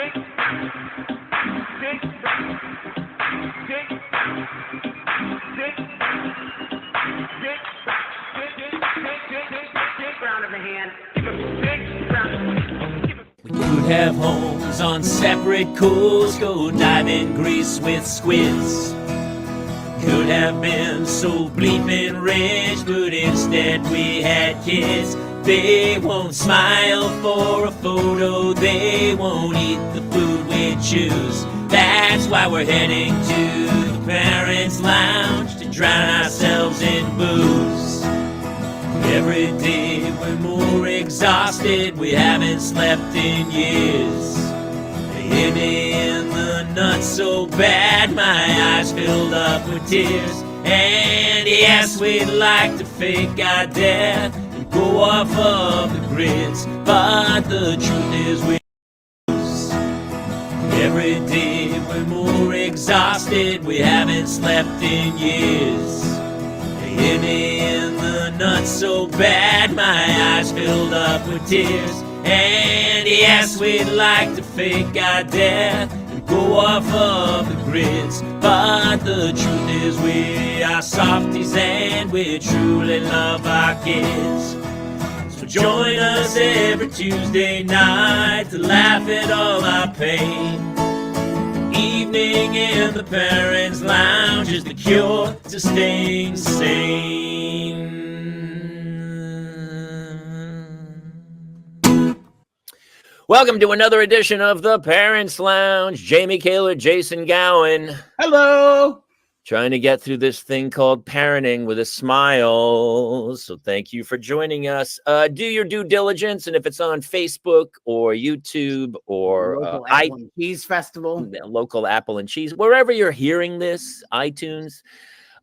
We could have homes on separate coasts, go dive in Greece with squids. Could have been so bleeping rich, but instead we had kids. They won't smile for a photo, they won't eat the food we choose. That's why we're heading to the Parents' Lounge to drown ourselves in booze. Every day we're more exhausted, we haven't slept in years. They hit me in the nuts so bad, my eyes filled up with tears. And yes, we'd like to fake our death and go off of the grids, but the truth is we lose. Every day we're more exhausted, we haven't slept in years. They hit me in the nuts so bad, my eyes filled up with tears. And yes, we'd like to fake our death and go off of the grids, but the truth is we are softies and we truly love our kids. So join us every Tuesday night to laugh at all our pain. Evening in the Parents' Lounge is the cure to staying sane. Welcome to another edition of the Parents' Lounge. Jamie Kaler, Jason Gowan. Hello. Trying to get through this thing called parenting with a smile. So thank you for joining us. Do your due diligence, and if it's on Facebook or YouTube or Local Apple and Cheese Festival, local Apple and Cheese, wherever you're hearing this, iTunes,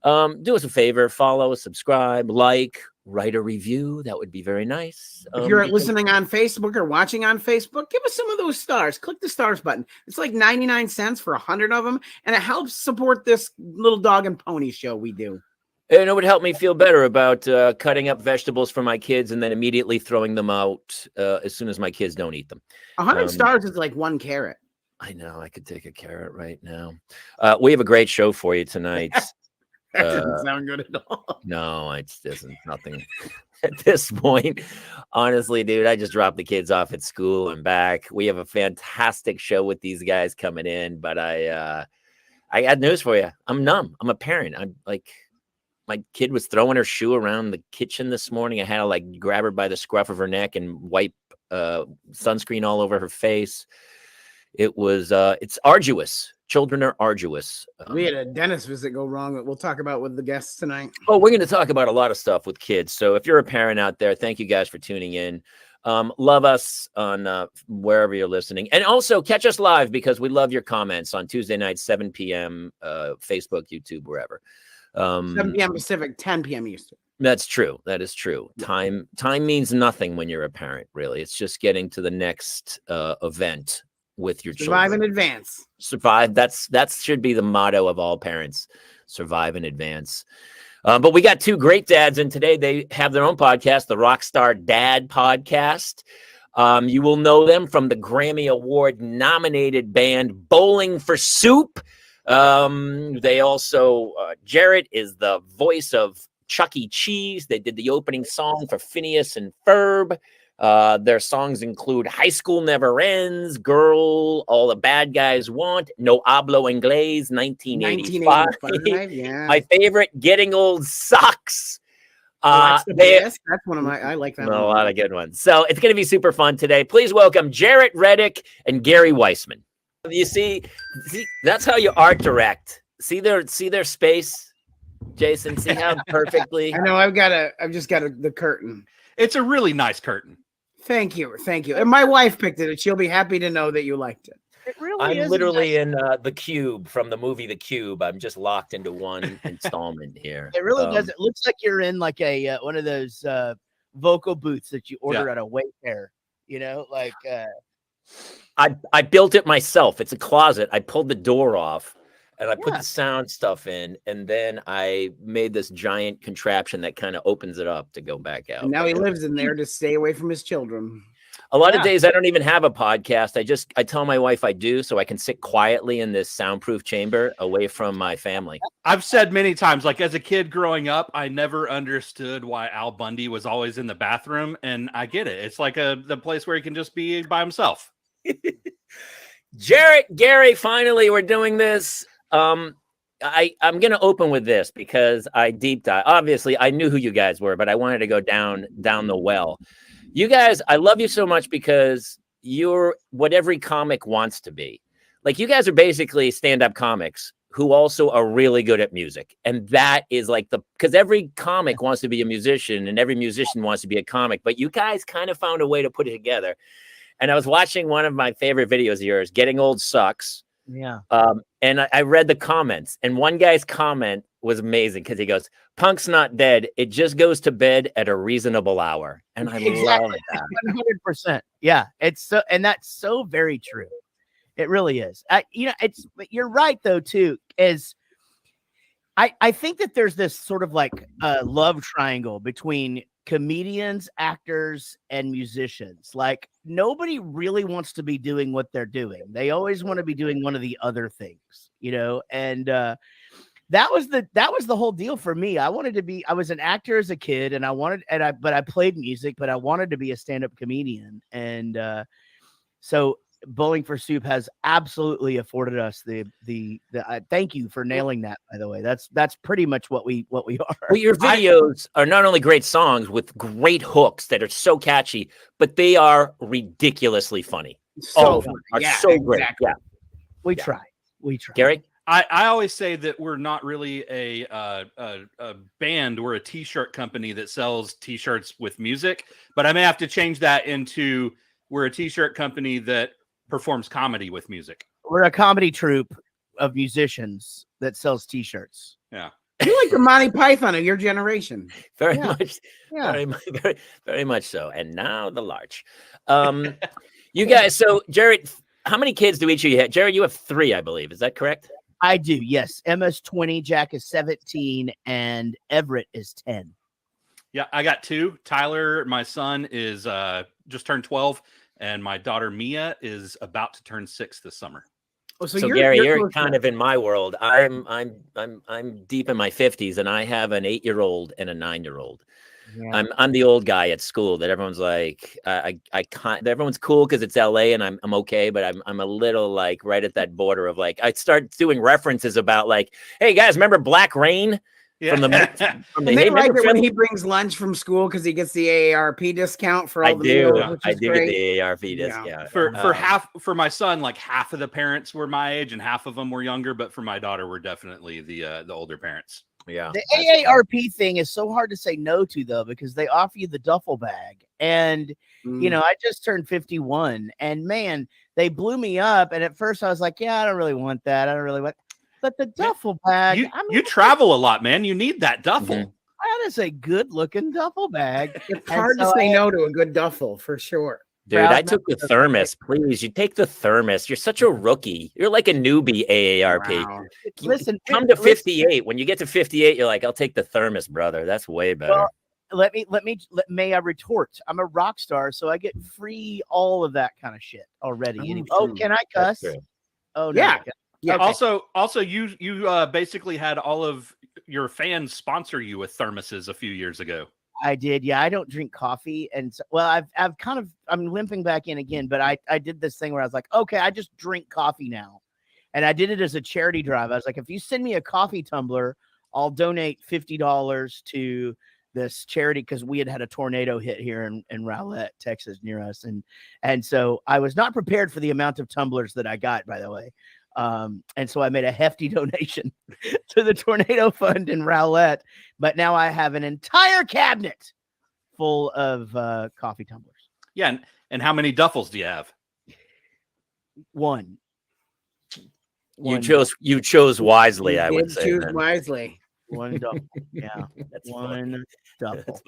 do us a favor, follow, subscribe, like, write a review. That would be very nice. If you're listening on Facebook or watching on Facebook, give us some of those stars. Click the stars button. It's like 99 cents for 100 of them, and it helps support this little dog and pony show we do. And it would help me feel better about cutting up vegetables for my kids and then immediately throwing them out as soon as my kids don't eat them. 100 stars is like one carrot. I know. I could take a carrot right now. We have a great show for you tonight. That doesn't sound good at all. No, it isn't. Nothing at this point. Honestly, dude, I just dropped the kids off at school and back. We have a fantastic show with these guys coming in, but I got news for you. I'm numb. I'm a parent. I'm like, my kid was throwing her shoe around the kitchen this morning. I had to like grab her by the scruff of her neck and wipe sunscreen all over her face. It was it's arduous. Children are arduous. We had a dentist visit go wrong that we'll talk about with the guests tonight. Oh, we're going to talk about a lot of stuff with kids. So if you're a parent out there, thank you guys for tuning in. Love us on wherever you're listening. And also catch us live because we love your comments on Tuesday night, 7 p.m., Facebook, YouTube, wherever. 7 p.m. Pacific, 10 p.m. Eastern. That's true. That is true. Time means nothing when you're a parent, really. It's just getting to the next event with your children. Survive in advance. Survive. That should be the motto of all parents. Survive in advance. But we got two great dads, and today they have their own podcast, the Rockstar Dad Podcast. You will know them from the Grammy Award nominated band Bowling for Soup. They also, Jaret is the voice of Chuck E. Cheese. They did the opening song for Phineas and Ferb. Their songs include High School Never Ends, Girl, All the Bad Guys Want, No Hablo Inglés, 1985. Yeah. My favorite, Getting Old Sucks. That's one of my, I like that one. A lot of good ones. So it's going to be super fun today. Please welcome Jaret, Reddick, and Gary Wiseman. You see, that's how you art direct. See their space, Jason? See how perfectly? I know, I've just got the curtain. It's a really nice curtain. Thank you. And my wife picked it, and she'll be happy to know that you liked it. It really is. I'm literally in The Cube from the movie The Cube. I'm just locked into one installment here. It really does. It looks like you're in like a one of those vocal booths that you order at a Wayfair. You know, like I built it myself. It's a closet. I pulled the door off. And I put the sound stuff in, and then I made this giant contraption that kind of opens it up to go back out. And now he lives in there to stay away from his children. A lot of days I don't even have a podcast. I tell my wife I do so I can sit quietly in this soundproof chamber away from my family. I've said many times, like as a kid growing up, I never understood why Al Bundy was always in the bathroom. And I get it. It's like the place where he can just be by himself. Jaret, Gary, finally, we're doing this. I'm going to open with this because I deep dive. Obviously, I knew who you guys were, but I wanted to go down the well. You guys, I love you so much because you're what every comic wants to be. Like, you guys are basically stand-up comics who also are really good at music. And that is like because every comic wants to be a musician and every musician wants to be a comic, but you guys kind of found a way to put it together. And I was watching one of my favorite videos of yours, Getting Old Sucks. Yeah. And I read the comments, and one guy's comment was amazing because he goes, "Punk's not dead. It just goes to bed at a reasonable hour." And I love that. 100%. Yeah. And that's so very true. It really is. But you're right though, too, is I think that there's this sort of like love triangle between comedians, actors, and musicians. Like, nobody really wants to be doing what they're doing. They always want to be doing one of the other things, and that was the whole deal for me. I was an actor as a kid, and but I played music, but I wanted to be a stand-up comedian. And so Bowling for Soup has absolutely afforded us the thank you for nailing that, by the way. That's pretty much what we are. Well, your videos are not only great songs with great hooks that are so catchy, but they are ridiculously funny. So so great. exactly. Yeah. We try. Gary? I always say that we're not really a band. We're a t-shirt company that sells t-shirts with music, but I may have to change that into we're a t-shirt company that performs comedy with music. We're a comedy troupe of musicians that sells t-shirts. Yeah. You're like the Monty Python of your generation. Very much. Yeah. Very much so. And now the larch. You guys, so Jaret, how many kids do each of you have? Jaret, you have 3, I believe. Is that correct? I do, yes. Emma's 20, Jack is 17, and Everett is 10. Yeah, I got 2. Tyler, my son, is just turned 12, and my daughter Mia is about to turn 6 this summer. Oh, So Gary, you're kind of in my world. I'm deep in my 50s, and I have an 8-year-old and a 9-year-old. Yeah. I'm the old guy at school that everyone's like, I can't. Everyone's cool because it's LA and I'm okay, but I'm a little like right at that border of like I start doing references about like, hey guys, remember Black Rain? Yeah. From the they like it when he brings lunch from school because he gets the AARP discount for all the meals. I do get the AARP discount. For my son, like half of the parents were my age and half of them were younger, but for my daughter, we're definitely the older parents. Yeah. The AARP thing is so hard to say no to though, because they offer you the duffel bag. And I just turned 51 and man, they blew me up. And at first I was like, yeah, I don't really want that. I don't really want. But the duffel bag, you travel a lot, man. You need that duffel. That is a good looking duffel bag. It's hard to say no to a good duffel for sure. Dude, I took the thermos. Please, you take the thermos. You're such a rookie. You're like a newbie AARP. Wow. Listen, come to 58. When you get to 58, you're like, I'll take the thermos, brother. That's way better. Well, may I retort? I'm a rock star, so I get free all of that kind of shit already. Can I cuss? Oh no. Yeah. Yeah. Also, you basically had all of your fans sponsor you with thermoses a few years ago. I did. Yeah, I don't drink coffee, and I'm limping back in again. But I did this thing where I was like, okay, I just drink coffee now, and I did it as a charity drive. I was like, if you send me a coffee tumbler, I'll donate $50 to this charity because we had a tornado hit here in Rowlett, Texas, near us, and so I was not prepared for the amount of tumblers that I got, by the way. And so I made a hefty donation to the tornado fund in Rowlett, but now I have an entire cabinet full of coffee tumblers. Yeah. And how many duffels do you have? One. You chose wisely, I would say. Choose wisely. One duffel. Yeah. That's one duffel.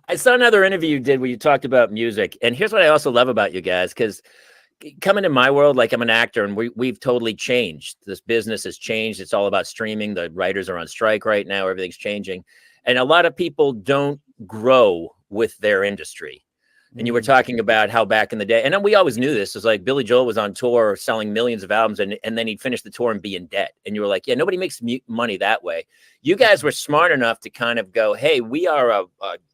I saw another interview you did where you talked about music. And here's what I also love about you guys, because coming in my world, like I'm an actor and we've totally changed. This business has changed. It's all about streaming. The writers are on strike right now. Everything's changing. And a lot of people don't grow with their industry. And you were talking about how back in the day, and then we always knew this, is like Billy Joel was on tour selling millions of albums, and then he'd finish the tour and be in debt. And you were like, yeah, nobody makes money that way. You guys were smart enough to kind of go, hey, we are a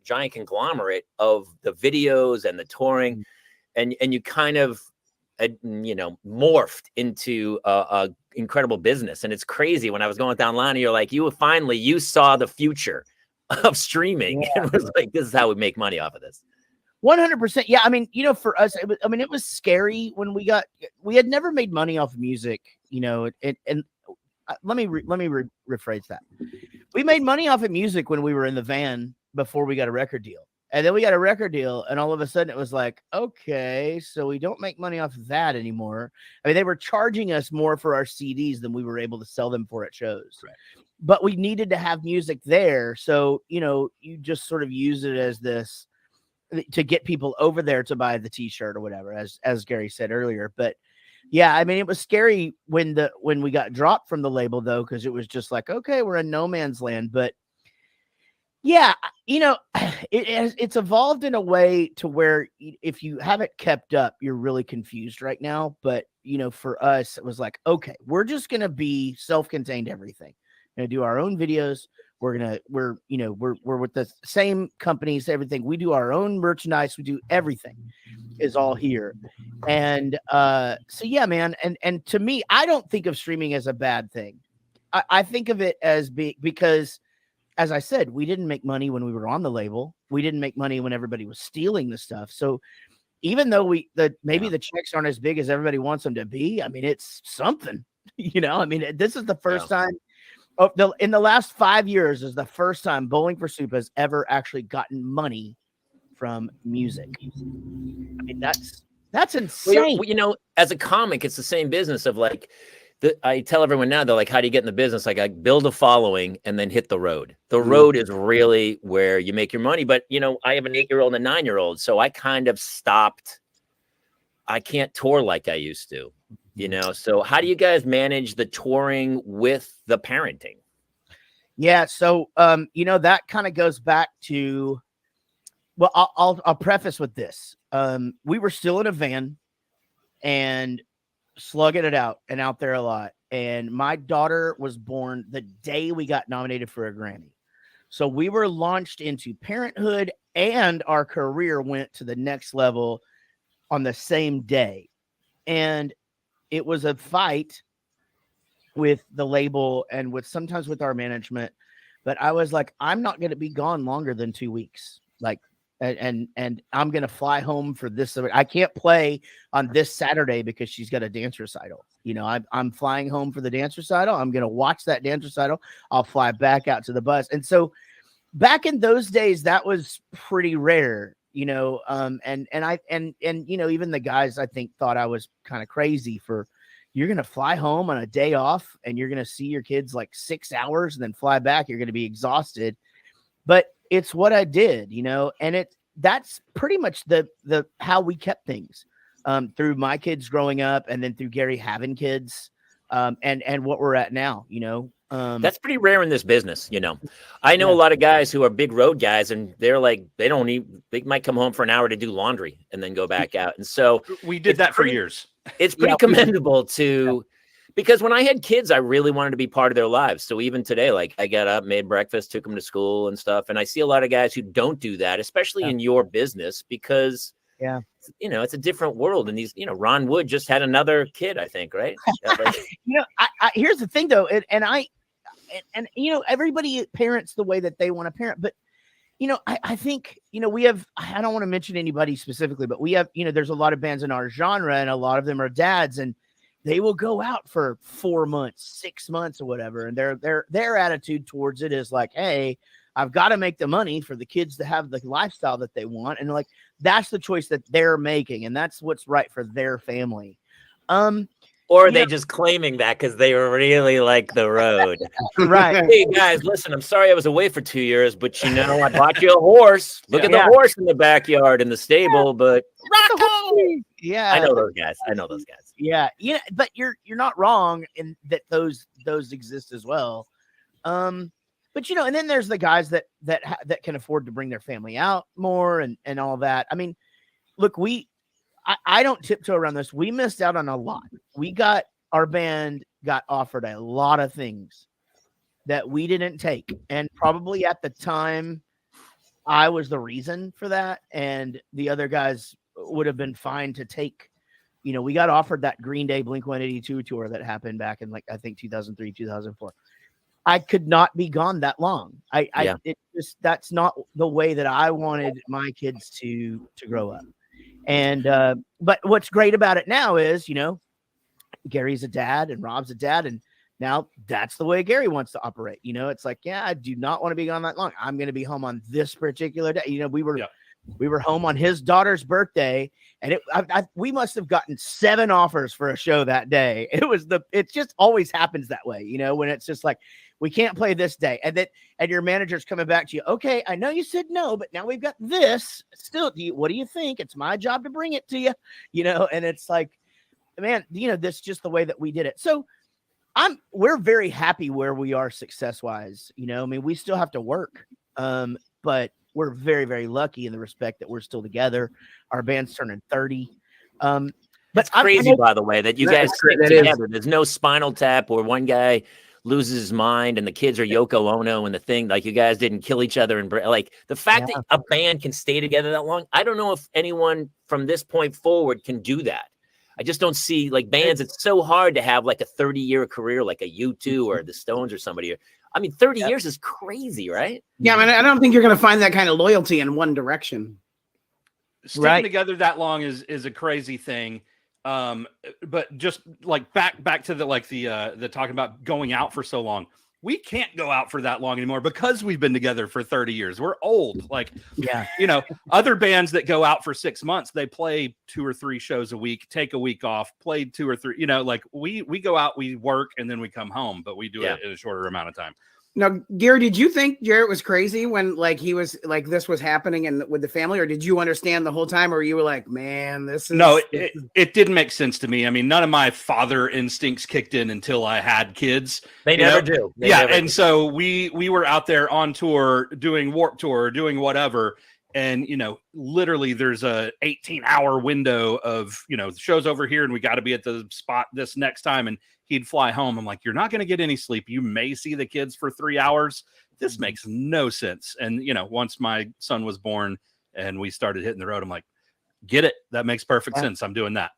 giant conglomerate of the videos and the touring. And you kind of, morphed into a incredible business. And it's crazy when I was going down line, and you're like, you saw the future of streaming and was like, this is how we make money off of this. 100%. Yeah. I mean, for us, it was scary when we had never made money off of music, and let me rephrase that. We made money off of music when we were in the van before we got a record deal. And then we got a record deal, and all of a sudden it was like, okay, so we don't make money off of that anymore. I mean, they were charging us more for our CDs than we were able to sell them for at shows. Right. But we needed to have music there. So, you just sort of use it as this to get people over there to buy the t-shirt or whatever, as Gary said earlier. But yeah, I mean, it was scary when we got dropped from the label, though, because it was just like, okay, we're in no man's land. But yeah, it's evolved in a way to where if you haven't kept up, you're really confused right now. But, for us, it was like, okay, we're just going to be self-contained everything. We're going to do our own videos. We're with the same companies, everything. We do our own merchandise. We do everything is all here. And so, yeah, man. And to me, I don't think of streaming as a bad thing. I think of it as because, as I said, we didn't make money when we were on the label. We didn't make money when everybody was stealing the stuff. So even though maybe the checks aren't as big as everybody wants them to be, I mean, it's something, I mean, this is the first time. In the last 5 years is the first time Bowling for Soup has ever actually gotten money from music. I mean, that's insane. Well, as a comic, it's the same business of like, I tell everyone now, they're like, how do you get in the business? Like, I build a following and then hit the road. The road is really where you make your money. But, I have an 8-year-old and a 9-year-old. So I kind of stopped. I can't tour like I used to. So how do you guys manage the touring with the parenting? Yeah. So, that kind of goes back to, well, I'll preface with this. We were still in a van and slugging it out and out there a lot. And my daughter was born the day we got nominated for a Grammy. So we were launched into parenthood, and our career went to the next level on the same day. And it was a fight with the label and sometimes with our management. But I was like, I'm not going to be gone longer than 2 weeks. Like, and I'm going to fly home for this. I can't play on this Saturday because she's got a dance recital. I'm flying home for the dance recital. I'm going to watch that dance recital. I'll fly back out to the bus. And so back in those days, that was pretty rare. And even the guys, I think, thought I was kind of crazy for, you're going to fly home on a day off and you're going to see your kids like 6 hours and then fly back. You're going to be exhausted, but it's what I did, and that's pretty much the how we kept things through my kids growing up and then through Gary having kids and what we're at now, That's pretty rare in this business, I know a lot of guys who are big road guys, and they're like, they might come home for an hour to do laundry and then go back out. And so we did that for years. It's pretty commendable to, because when I had kids, I really wanted to be part of their lives. So even today, like, I got up, made breakfast, took them to school and stuff. And I see a lot of guys who don't do that, especially in your business, because it's a different world. And these, Ron Wood just had another kid, I think, right? I here's the thing though. And everybody parents the way that they want to parent, but I think, we have, I don't want to mention anybody specifically, but we have, there's a lot of bands in our genre and a lot of them are dads, and they will go out for 4 months, 6 months or whatever. And their attitude towards it is like, hey, I've got to make the money for the kids to have the lifestyle that they want. And like, that's the choice that they're making. And that's what's right for their family. Or are they just claiming that because they really like the road? Right. Hey, guys, listen, I'm sorry I was away for 2 years, but I bought you a horse. Look at the horse in the backyard in the stable, but yeah, I know those guys. Yeah. But you're not wrong in that those exist as well. But and then there's the guys that can afford to bring their family out more and all that. I mean, look, I don't tiptoe around this. We missed out on a lot. Our band got offered a lot of things that we didn't take. And probably at the time, I was the reason for that. And the other guys would have been fine to take. We got offered that Green Day Blink-182 tour that happened back in, like, I think 2003, 2004. I could not be gone that long. That's not the way that I wanted my kids to grow up. And but what's great about it now is, Gary's a dad and Rob's a dad, and now that's the way Gary wants to operate. It's like, yeah, I do not want to be gone that long. I'm going to be home on this particular day. We were home on his daughter's birthday, and we must have gotten 7 offers for a show that day. It just always happens that way, when it's just like, we can't play this day. And your manager's coming back to you. Okay, I know you said no, but now we've got this. Still, what do you think? It's my job to bring it to you, and it's like, man, this is just the way that we did it. So we're very happy where we are success-wise. We still have to work. But we're very, very lucky in the respect that we're still together. Our band's turning 30. But it's crazy, by the way, that you guys stick together. There's no Spinal Tap or one guy loses his mind and the kids are Yoko Ono and the thing, like, you guys didn't kill each other. And like the fact that a band can stay together that long, I don't know if anyone from this point forward can do that. I just don't see, like, bands. It's so hard to have like a 30-year career, like a U2 or the Stones or somebody. 30 years is crazy, right? Yeah, I don't think you're going to find that kind of loyalty in one direction. Sticking together that long is a crazy thing. But just like back to the talking about going out for so long. We can't go out for that long anymore because we've been together for 30 years. We're old. Like, other bands that go out for 6 months, they play 2 or 3 shows a week, take a week off, play 2 or 3, like we go out, we work, and then we come home, but we do it in a shorter amount of time. Now, Gary, did you think Jaret was crazy when, like, he was like, this was happening and with the family, or did you understand the whole time, or you were like, man, this is... No, it didn't make sense to me. None of my father instincts kicked in until I had kids. They never do. So we were out there on tour, doing Warped Tour, doing whatever. And, literally there's a 18-hour window of, the show's over here and we got to be at the spot this next time. And he'd fly home. I'm like, you're not going to get any sleep. You may see the kids for 3 hours. This makes no sense. And, once my son was born and we started hitting the road, I'm like, get it. That makes perfect sense. I'm doing that.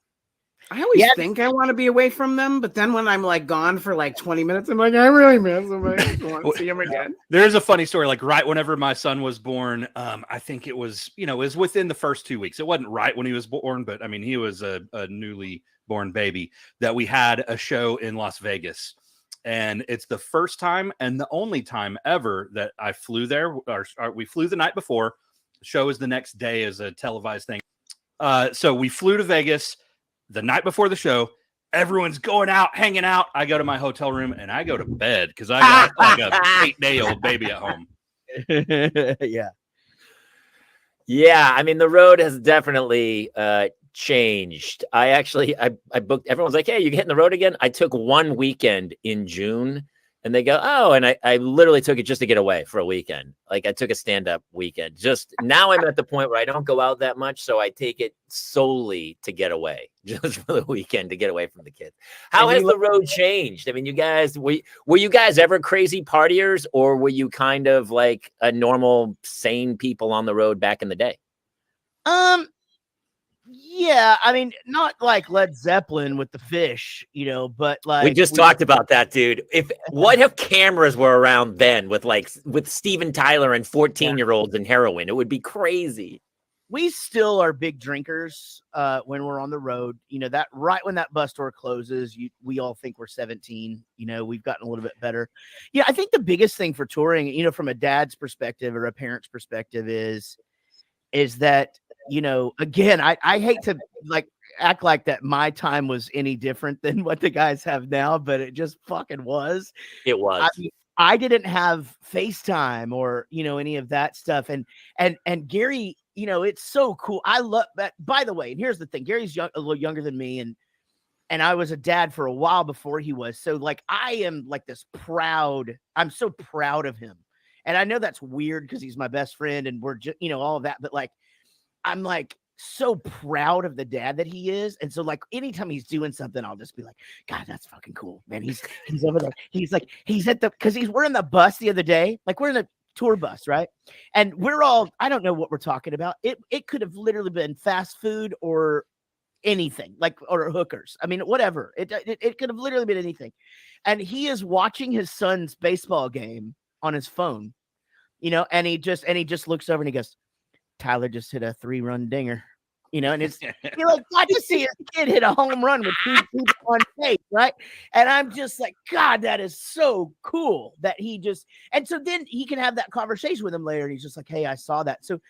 I always think I want to be away from them, but then when I'm like gone for like 20 minutes, I'm like, I really miss them. I want to see them again. There's a funny story. Like right whenever my son was born, I think it was, it was within the first 2 weeks. It wasn't right when he was born, but he was a newly born baby, that we had a show in Las Vegas. And it's the first time and the only time ever that I flew there. Or we flew the night before. The show is the next day as a televised thing. So we flew to Vegas the night before the show. Everyone's going out, hanging out. I go to my hotel room and I go to bed because I got like a 8-day-old baby at home. Yeah. The road has definitely changed. I booked, everyone's like, hey, you hitting the road again? I took 1 weekend in June and they go, oh, and I literally took it just to get away for a weekend. Like I took a stand-up weekend. Just now I'm at the point where I don't go out that much. So I take it solely to get away, just for the weekend to get away from the kids. How has the road changed? You guys, were you guys ever crazy partiers, or were you kind of like a normal, sane people on the road back in the day? Yeah, not like Led Zeppelin with the fish, but like we talked about that, dude. What if cameras were around then with Steven Tyler and 14-year-olds and heroin? It would be crazy. We still are big drinkers when we're on the road. That right when that bus door closes, we all think we're 17. We've gotten a little bit better. Yeah, I think the biggest thing for touring, from a dad's perspective or a parent's perspective is that, again, I hate to act like that my time was any different than what the guys have now, but it just fucking was. It was. I didn't have FaceTime or, any of that stuff. And Gary, it's so cool. I love that. By the way, and here's the thing, Gary's a little younger than me. And I was a dad for a while before he was. So I am I'm so proud of him. And I know that's weird because he's my best friend and we're just, all of that, but I'm so proud of the dad that he is. And so like anytime he's doing something, I'll just be like, God, that's fucking cool, man. He's over there. He's at the, because we're in the bus the other day, like we're in the tour bus, right? And we're all, I don't know what we're talking about. It could have literally been fast food or anything, like, or hookers. I mean, whatever. It could have literally been anything. And he is watching his son's baseball game on his phone, and he just looks over and he goes, Tyler just hit a 3-run dinger, and it's you're like, got to see his kid hit a home run with 2 people on base, right? And I'm just like, God, that is so cool that he just, and so then he can have that conversation with him later. And he's just like, hey, I saw that. So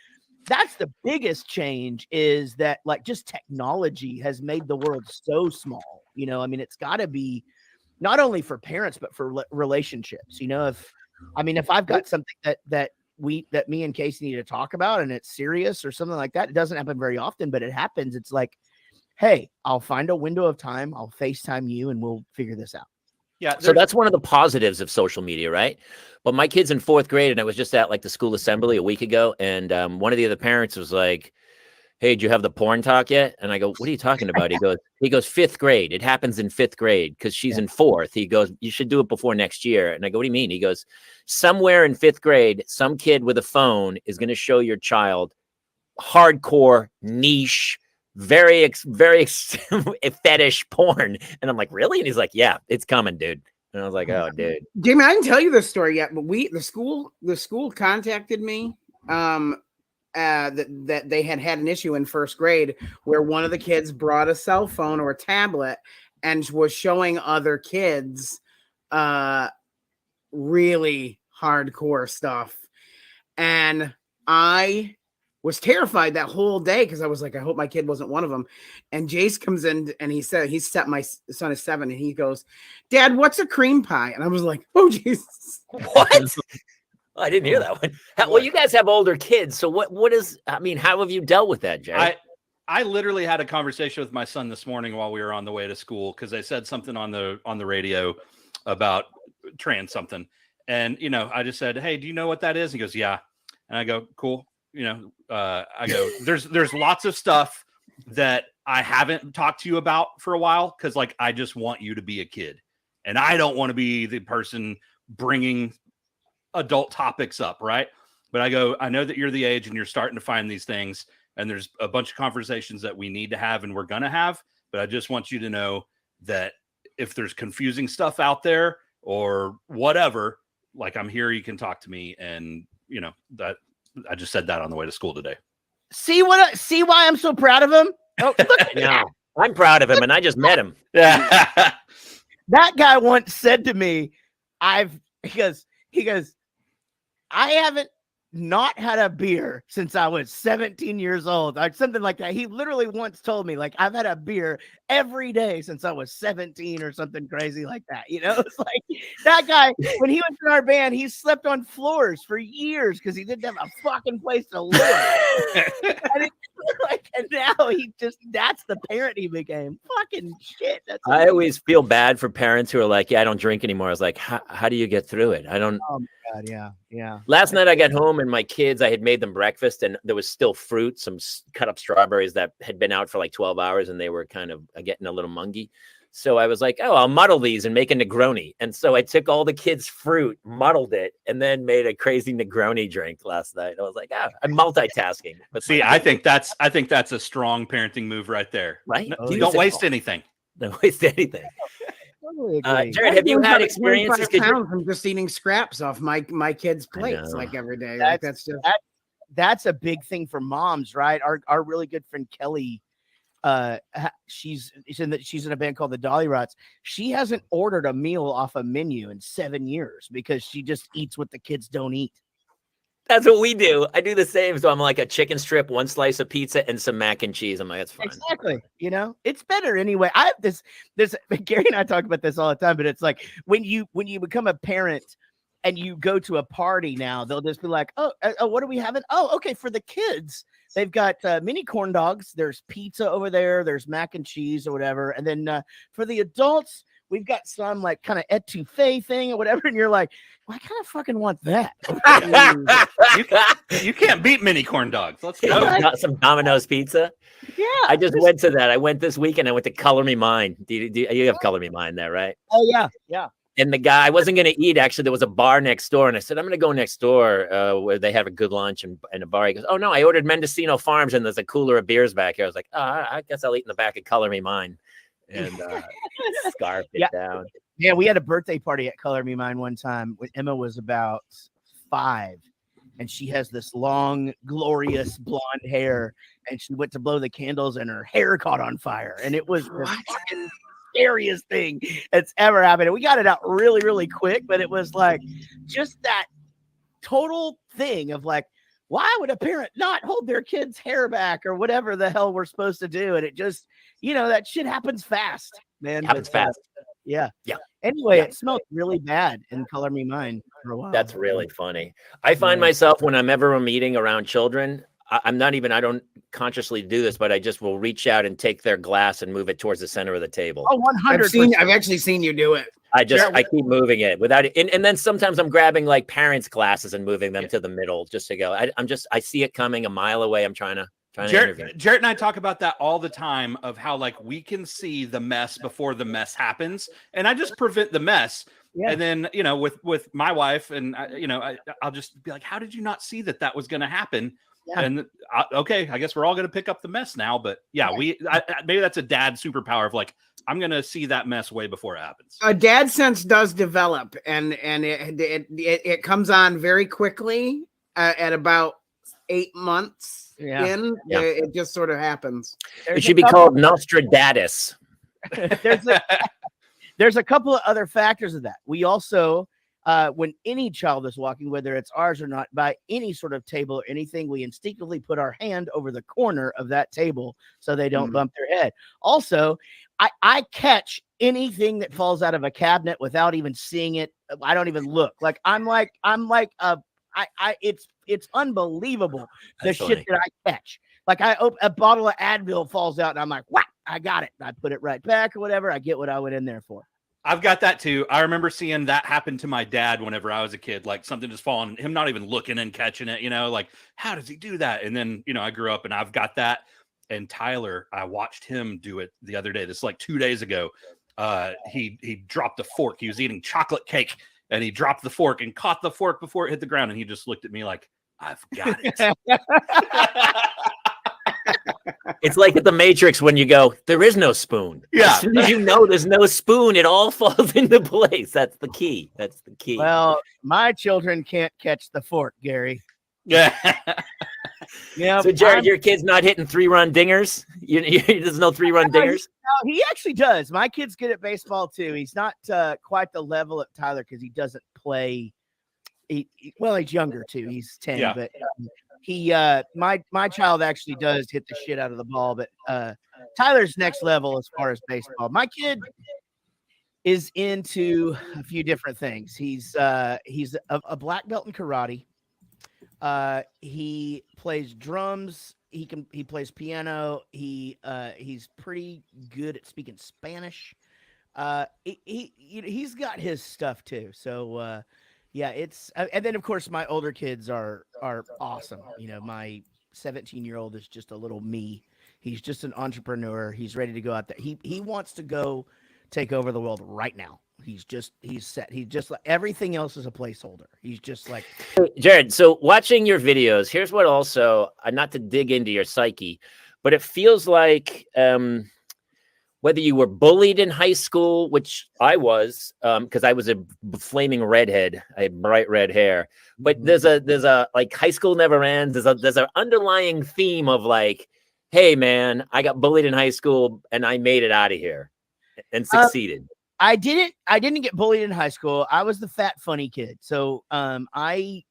that's the biggest change, is that like just technology has made the world so small. I mean, it's got to be not only for parents, but for relationships. If I've got something that me and Casey need to talk about and it's serious or something like that, it doesn't happen very often, but it happens. It's like, hey, I'll find a window of time. I'll FaceTime you and we'll figure this out. Yeah. So that's one of the positives of social media, right? But my kid's in 4th grade, and I was just at like the school assembly a week ago, and one of the other parents was like, hey, did you have the porn talk yet? And I go, what are you talking about? He goes 5th grade. It happens in 5th grade because she's in 4th. He goes, you should do it before next year. And I go, what do you mean? He goes, somewhere in 5th grade, some kid with a phone is going to show your child hardcore, niche, very fetish porn. And I'm like, really? And he's like, yeah, it's coming, dude. And I was like, oh, dude. Jamie, I didn't tell you this story yet, but the school contacted me. That they had an issue in 1st grade where one of the kids brought a cell phone or a tablet and was showing other kids really hardcore stuff. And I was terrified that whole day because I was like, I hope my kid wasn't one of them. And Jace comes in and my son is 7, and he goes, Dad, what's a cream pie? And I was like, oh, Jesus. What? I didn't hear that one. Well, you guys have older kids. So how have you dealt with that, Jared? I literally had a conversation with my son this morning while we were on the way to school, because I said something on the radio about trans something. And, I just said, hey, do you know what that is? He goes, yeah. And I go, cool. I go, there's lots of stuff that I haven't talked to you about for a while, because like, I just want you to be a kid. And I don't want to be the person bringing adult topics up, right? But I go, I know that you're the age and you're starting to find these things, and there's a bunch of conversations that we need to have and we're going to have, but I just want you to know that if there's confusing stuff out there or whatever, like, I'm here, you can talk to me. And that I just said that on the way to school today. See why I'm so proud of him? Oh, look at that. I'm proud of him, and I just met him. That guy once said to me, he goes, I haven't not had a beer since I was 17 years old, or something like that. He literally once told me, like, I've had a beer every day since I was 17 or something crazy like that. It's like that guy, when he was in our band, he slept on floors for years because he didn't have a fucking place to live. and now that's the parent he became. Fucking shit. I always feel bad for parents who are like, yeah, I don't drink anymore. I was like, how do you get through it? I don't. Oh my God, yeah. Last night I got home and my kids, I had made them breakfast, and there was still fruit, some cut up strawberries that had been out for like 12 hours and they were kind of getting a little mungy. So I was like, oh, I'll muddle these and make a Negroni. And so I took all the kids' fruit, muddled it, and then made a crazy Negroni drink last night. I was like, I'm multitasking. But see, I think that's a strong parenting move right there. Right? You don't waste anything. Don't waste anything. Jared, have you had experiences? I'm just eating scraps off my kids' plates like every day. That's a big thing for moms, right? Our really good friend Kelly, she's in a band called the Dolly Rots. She hasn't ordered a meal off a menu in 7 years because she just eats what the kids don't eat. That's what we do. I do the same. So I'm like a chicken strip, 1 slice of pizza, and some mac and cheese. I'm like, that's fine. Exactly. It's better anyway. I have this Gary and I talk about this all the time, but it's like when you become a parent and you go to a party now, they'll just be like, oh, what are we having? Oh, okay. For the kids, they've got mini corn dogs. There's pizza over there. There's mac and cheese or whatever. And then for the adults, we've got some like kind of etouffee thing or whatever, and you're like, well, I kind of fucking want that. You can't beat mini corn dogs. Let's go. Got some Domino's pizza. Yeah, I just went to that. I went this weekend. I went to Color Me Mine. You have Color Me Mine there, right? Oh yeah. And the guy, I wasn't going to eat. Actually, there was a bar next door, and I said, I'm going to go next door where they have a good lunch and a bar. He goes, oh, no, I ordered Mendocino Farms, and there's a cooler of beers back here. I was like, oh, I guess I'll eat in the back of Color Me Mine. And scarfed it down. Yeah, we had a birthday party at Color Me Mine one time when Emma was about 5, and she has this long, glorious blonde hair, and she went to blow the candles, and her hair caught on fire, and it was the fucking scariest thing that's ever happened. And we got it out really, really quick, but it was like just that total thing of like, why would a parent not hold their kid's hair back or whatever the hell we're supposed to do? And it just, that shit happens fast, man. It happens fast. Yeah. Yeah. Anyway, it smelled really bad in Color Me Mine for a while. That's really funny. I find myself when I'm ever meeting around children, I don't consciously do this, but I just will reach out and take their glass and move it towards the center of the table. Oh, 100%. I've actually seen you do it. I keep moving it without it. And then sometimes I'm grabbing like parents' glasses and moving them to the middle just to go. I see it coming a mile away. I'm trying to intervene. Jaret and I talk about that all the time of how like we can see the mess before the mess happens. And I just prevent the mess. Yeah. And then, with my wife and, I'll just be like, how did you not see that was going to happen? Yeah. And okay, I guess we're all going to pick up the mess now. But maybe that's a dad superpower of like, I'm going to see that mess way before it happens. A dad sense does develop, and it comes on very quickly at about 8 months in. Yeah. It just sort of happens. It should be called Nostradamus. There's a couple of other factors of that. We also, when any child is walking, whether it's ours or not, by any sort of table or anything, we instinctively put our hand over the corner of that table so they don't bump their head. Also, I catch anything that falls out of a cabinet without even seeing it. I don't even look. It's unbelievable the shit that I catch. Like a bottle of Advil falls out and I'm like, what? I got it. I put it right back or whatever. I get what I went in there for. I've got that too. I remember seeing that happen to my dad whenever I was a kid, like something just falling, him not even looking and catching it, like, how does he do that? And then, I grew up and I've got that. And Tyler, I watched him do it the other day. This is like 2 days ago. He dropped the fork. He was eating chocolate cake and he dropped the fork and caught the fork before it hit the ground. And he just looked at me like, I've got it. It's like at the Matrix when you go, there is no spoon. Yeah. As soon as you know there's no spoon, it all falls into place. That's the key. Well, my children can't catch the fork, Gary. Yeah. Yeah. So, Jared, your kid's not hitting 3-run dingers? There's no 3-run dingers? No, he actually does. My kid's good at baseball, too. He's not quite the level of Tyler because he doesn't play. He's younger, too. He's 10. Yeah. But my child actually does hit the shit out of the ball. But Tyler's next level as far as baseball. My kid is into a few different things. He's a black belt in karate. He plays drums. He plays piano. He's pretty good at speaking Spanish. He's got his stuff too. So it's and then of course my older kids are awesome. My 17-year-old is just a little me. He's just an entrepreneur. He's ready to go out there. He wants to go take over the world right now. He's set. He's just like everything else is a placeholder. He's just like Jared. So watching your videos, here's what also, not to dig into your psyche, but it feels like whether you were bullied in high school, which I was, because I was a flaming redhead. I had bright red hair. But there's a like high school never ends. There's an underlying theme of like, hey man, I got bullied in high school and I made it out of here and succeeded. I didn't get bullied in high school. I was the fat funny kid. So I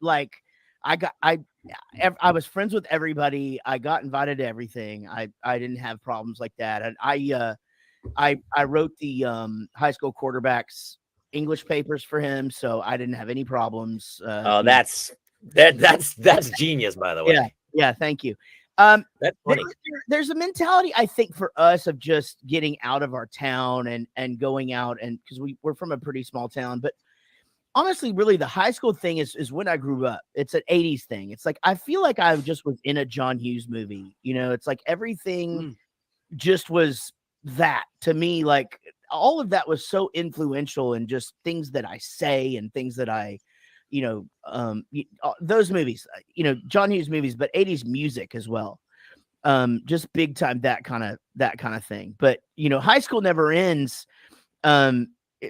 was friends with everybody. I got invited to everything. I didn't have problems like that. And I wrote the high school quarterbacks English papers for him, so I didn't have any problems. That's genius, by the way. Yeah, thank you. That's funny. There's a mentality, I think, for us of just getting out of our town and going out, and because we're from a pretty small town, but honestly, really, the high school thing is when I grew up. It's an 80s thing. It's like I feel like I just was in a John Hughes movie. It's like everything just was that to me. Like all of that was so influential, and just things that I say and things that I those movies, John Hughes movies, but 80s music as well. Just big time, that kind of thing. But, High School Never Ends,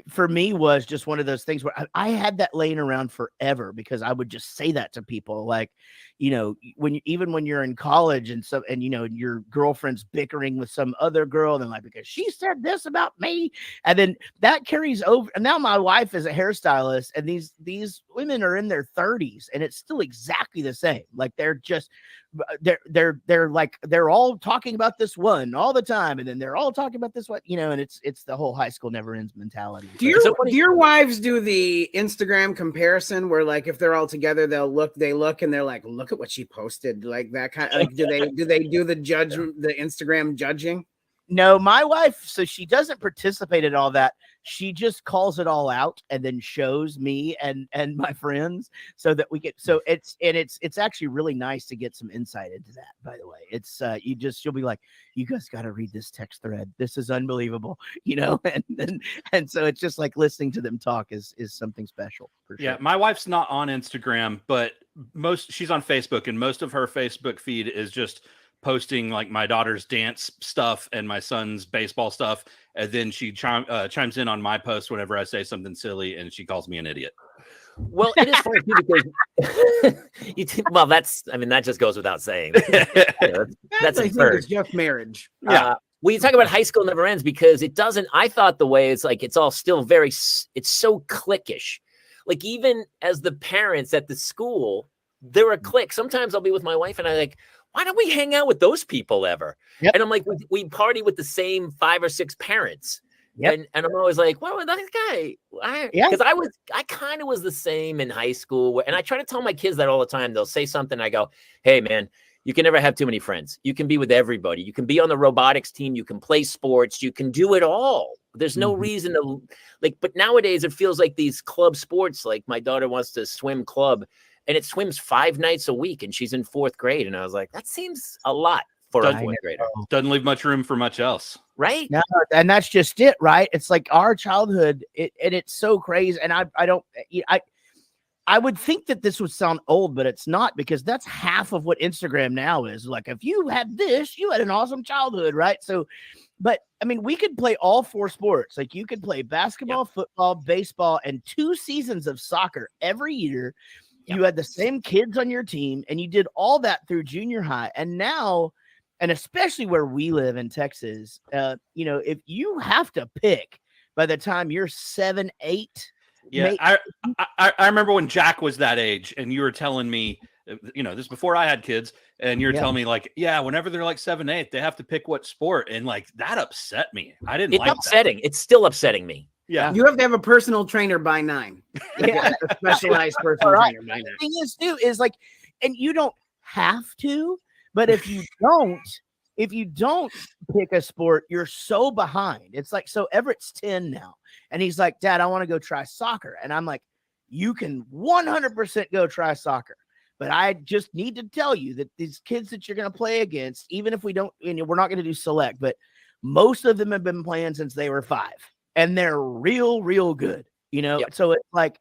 for me was just one of those things where I had that laying around forever, because I would just say that to people, like, even when you're in college and your girlfriend's bickering with some other girl, and like, because she said this about me, and then that carries over. And now my wife is a hairstylist, and these women are in their 30s, and it's still exactly the same. Like they're all talking about this one all the time, and then they're all talking about this one, and it's the whole High School Never Ends mentality. Do your wives do the Instagram comparison where, like, if they're all together, they look and they're like, look at what she posted, like that kind of, like, do they do the Instagram judging? No, my wife, so she doesn't participate in all that. She just calls it all out and then shows me and my friends, so that we get, so it's actually really nice to get some insight into that. By the way, it's she'll be like, you guys got to read this text thread. This is unbelievable, and so it's just like listening to them talk is something special. For sure. Yeah, my wife's not on Instagram, but she's on Facebook, and most of her Facebook feed is just posting like my daughter's dance stuff and my son's baseball stuff, and then she chimes in on my post whenever I say something silly, and she calls me an idiot. Well, it is funny too, because that just goes without saying. That's absurd. It's just marriage. Yeah. Well, you talk about High School Never Ends, because it doesn't. I thought the way it's like, it's all still it's so cliquish. Like, even as the parents at the school, they're a clique. Sometimes I'll be with my wife and I like, why don't we hang out with those people ever? Yep. And I'm like, we party with the same 5 or 6 parents. Yep. And I'm always like, well, that guy, because I kind of was the same in high school. And I try to tell my kids that all the time. They'll say something. I go, hey, man, you can never have too many friends. You can be with everybody. You can be on the robotics team. You can play sports. You can do it all. There's no reason to but nowadays it feels like these club sports, like my daughter wants to swim club, and it swims 5 nights a week, and she's in 4th grade. And I was like, that seems a lot for a 4th grader. Doesn't leave much room for much else. Right. No, and that's just it. Right. It's like our childhood, and it's so crazy. And I would think that this would sound old, but it's not, because that's half of what Instagram now is. Like, if you had this, you had an awesome childhood. Right. So, but I mean, we could play all 4 sports. Like, you could play basketball, football, baseball, and 2 seasons of soccer every year. You had the same kids on your team, and you did all that through junior high. And now, and especially where we live in Texas, if you have to pick by the time you're 7, 8. Yeah, I remember when Jack was that age, and you were telling me, this before I had kids, and you're telling me like, whenever they're like 7, 8, they have to pick what sport, and like that upset me. I didn't like upsetting. That. It's still upsetting me. Yeah, you have to have a personal trainer by 9. Yeah, a specialized personal trainer by 9. The thing is, too, is like, and you don't have to, but if you don't pick a sport, you're so behind. It's like, so Everett's 10 now, and he's like, Dad, I want to go try soccer. And I'm like, you can 100% go try soccer. But I just need to tell you that these kids that you're going to play against, even if we're not going to do select, but most of them have been playing since they were 5, and they're real, real good, So it's like,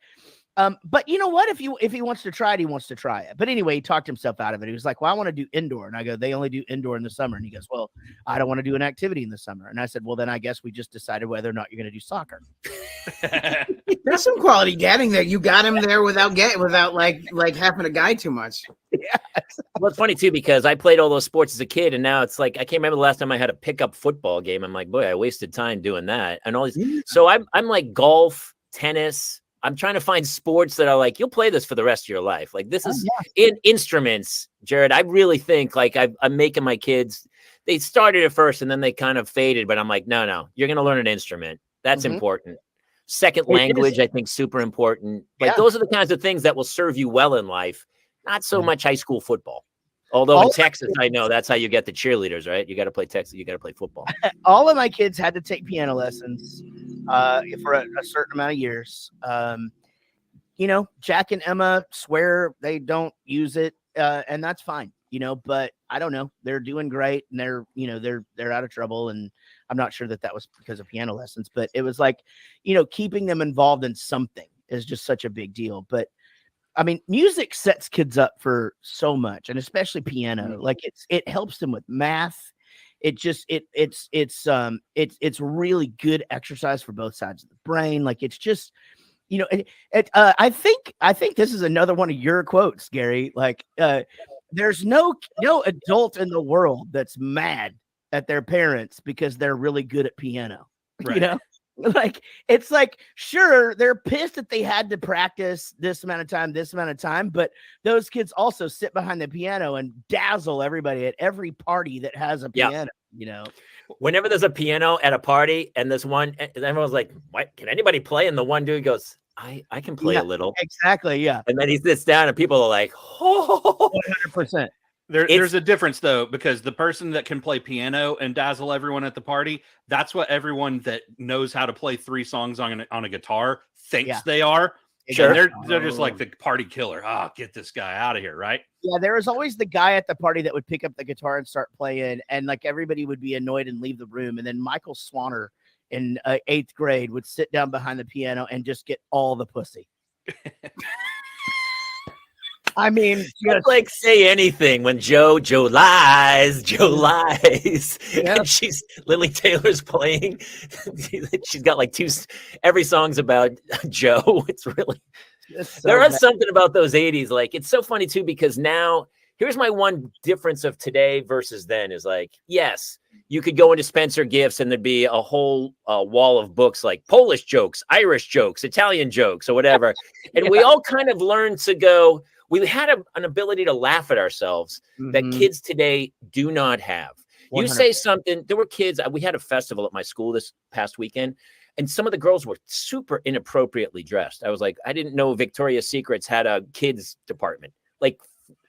but you know what? If he wants to try it, he wants to try it. But anyway, he talked himself out of it. He was like, well, I want to do indoor. And I go, they only do indoor in the summer. And he goes, well, I don't want to do an activity in the summer. And I said, well, then I guess we just decided whether or not you're going to do soccer. There's some quality dadding there. You got him there without like having to guide too much. Yeah. Well, it's funny too, because I played all those sports as a kid, and now it's like, I can't remember the last time I had a pickup football game. I'm like, boy, I wasted time doing that. And all these. Yeah. So I'm like golf, tennis. I'm trying to find sports that are like, you'll play this for the rest of your life. Like, this is in instruments, Jared. I really think like I'm making my kids, they started at first and then they kind of faded, but I'm like, no, you're going to learn an instrument. That's important. Second language, I think, super important. Like, those are the kinds of things that will serve you well in life. Not so much high school football. Although All in of my Texas, I know that's how you get the cheerleaders, right? You got to play Texas. You got to play football. all of my kids had to take piano lessons for a certain amount of years. You know, Jack and Emma swear they don't use it, and that's fine. You know, but I don't know. They're doing great, and they're out of trouble. And I'm not sure that was because of piano lessons, but it was like, you know, keeping them involved in something is just such a big deal. But I mean, music sets kids up for so much, and especially piano. Like it helps them with math. It just it's really good exercise for both sides of the brain. Like it's just, you know, I think this is another one of your quotes, Gary. Like there's no adult in the world that's mad at their parents because they're really good at piano. Right. You know, like it's like, sure, they're pissed that they had to practice this amount of time, but those kids also sit behind the piano and dazzle everybody at every party that has a piano. You know, Whenever there's a piano at a party and there's one, and everyone's like, "What? Can anybody play?" And the one dude goes, I can play a little. Exactly. Yeah. And then he sits down and people are like, oh, 100%. There's a difference though, because the person that can play piano and dazzle everyone at the party, that's what everyone that knows how to play 3 songs on a guitar thinks they are. Sure. And they're just like the party killer. Get this guy out of here, right? Yeah, there was always the guy at the party that would pick up the guitar and start playing, and like everybody would be annoyed and leave the room. And then Michael Swanner in 8th grade would sit down behind the piano and just get all the pussy. I mean, just like say anything when Joe lies. Yeah. And Lily Taylor's playing. She's got like every song's about Joe. It's really, there is something about those 80s. Like, it's so funny too, because now here's my one difference of today versus then is like, yes, you could go into Spencer Gifts and there'd be a whole wall of books like Polish jokes, Irish jokes, Italian jokes, or whatever. And we all kind of learned to go, we had an ability to laugh at ourselves that kids today do not have. 100%. You say something, there were kids, we had a festival at my school this past weekend, and some of the girls were super inappropriately dressed. I was like, I didn't know Victoria's Secrets had a kids department. Like,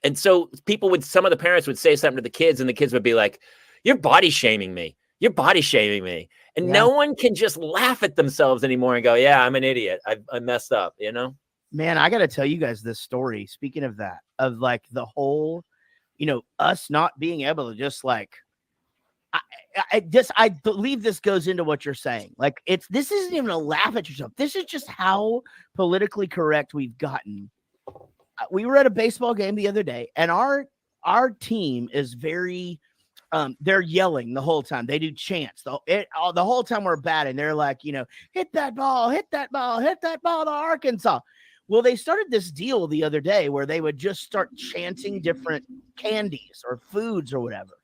and so some of the parents would say something to the kids, and the kids would be like, you're body shaming me. You're body shaming me. And no one can just laugh at themselves anymore and go, yeah, I'm an idiot. I messed up, you know? Man, I got to tell you guys this story. Speaking of that, of like the whole, you know, us not being able to just like, I believe this goes into what you're saying. Like this isn't even a laugh at yourself. This is just how politically correct we've gotten. We were at a baseball game the other day, and our team is very, they're yelling the whole time. They do chants the whole time we're batting. They're like, you know, hit that ball, hit that ball, hit that ball to Arkansas. Well, they started this deal the other day where they would just start chanting different candies or foods or whatever.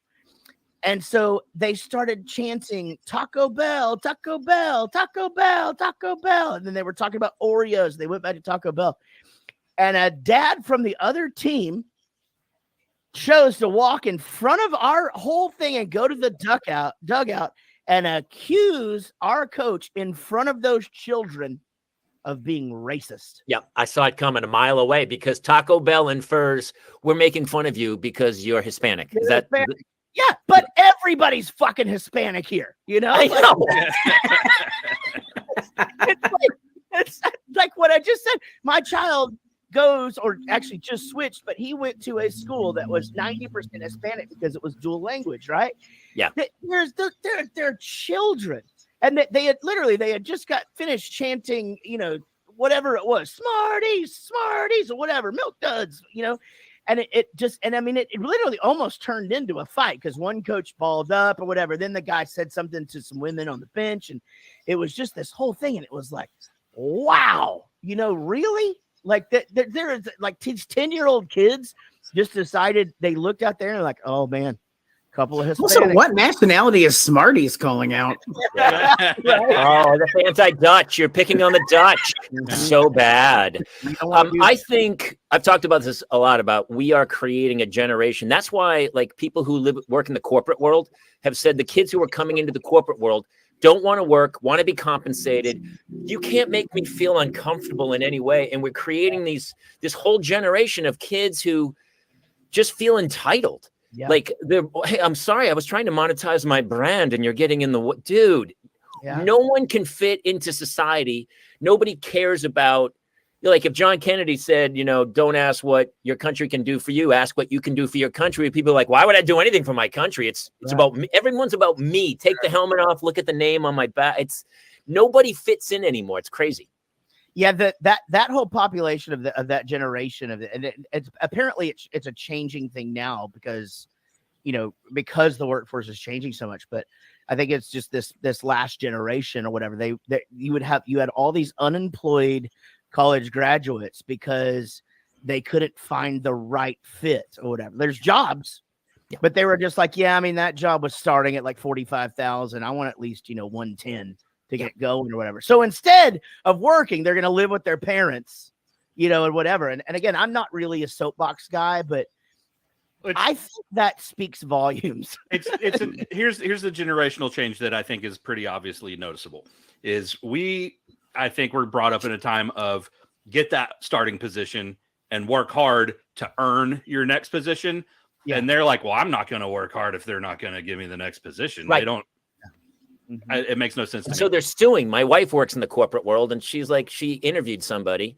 And so they started chanting Taco Bell, Taco Bell, Taco Bell, Taco Bell. And then they were talking about Oreos. They went back to Taco Bell. And a dad from the other team chose to walk in front of our whole thing and go to the dugout and accuse our coach in front of those children of being racist. Yeah, I saw it coming a mile away because Taco Bell infers we're making fun of you because you're Hispanic. Is that? Yeah, but everybody's fucking Hispanic here, you know? I know. It's like what I just said. My child goes, or actually just switched, but he went to a school that was 90% Hispanic because it was dual language, right? Yeah. They're children. And they had just got finished chanting, you know, whatever it was, Smarties, or whatever, Milk Duds, you know, and it literally almost turned into a fight because one coach balled up or whatever. Then the guy said something to some women on the bench, and it was just this whole thing. And it was like, wow, you know, really? Like there is like 10-year-old kids just decided, they looked out there and like, oh man, couple of Hispanics. Also, what nationality is Smarties calling out? Oh, that's anti-Dutch. You're picking on the Dutch. So bad. I think I've talked about this a lot about we are creating a generation. That's why like people who work in the corporate world have said the kids who are coming into the corporate world don't want to work, want to be compensated. You can't make me feel uncomfortable in any way. And we're creating this whole generation of kids who just feel entitled. Yeah. Like, hey, I'm sorry, I was trying to monetize my brand and you're getting in the dude. Yeah. No one can fit into society. Nobody cares about, like, if John Kennedy said, don't ask what your country can do for you, ask what you can do for your country. People are like, why would I do anything for my country? It's about me. Everyone's about me. Take the helmet off, look at the name on my back. Nobody fits in anymore. It's crazy. Yeah, that whole population of that generation and it's apparently it's a changing thing now because the workforce is changing so much. But I think it's just this last generation or whatever you had all these unemployed college graduates because they couldn't find the right fit or whatever. There's jobs, but they were just like, that job was starting at like 45,000. I want at least 110 to get going or whatever. So instead of working, they're going to live with their parents, and whatever. And again, I'm not really a soapbox guy, but I think that speaks volumes. Here's the generational change that I think is pretty obviously noticeable. I think we're brought up in a time of get that starting position and work hard to earn your next position. Yeah. And they're like, well, I'm not going to work hard if they're not going to give me the next position. Right. They don't. Mm-hmm. It makes no sense to me. So they're stewing. My wife works in the corporate world, and she's like, she interviewed somebody.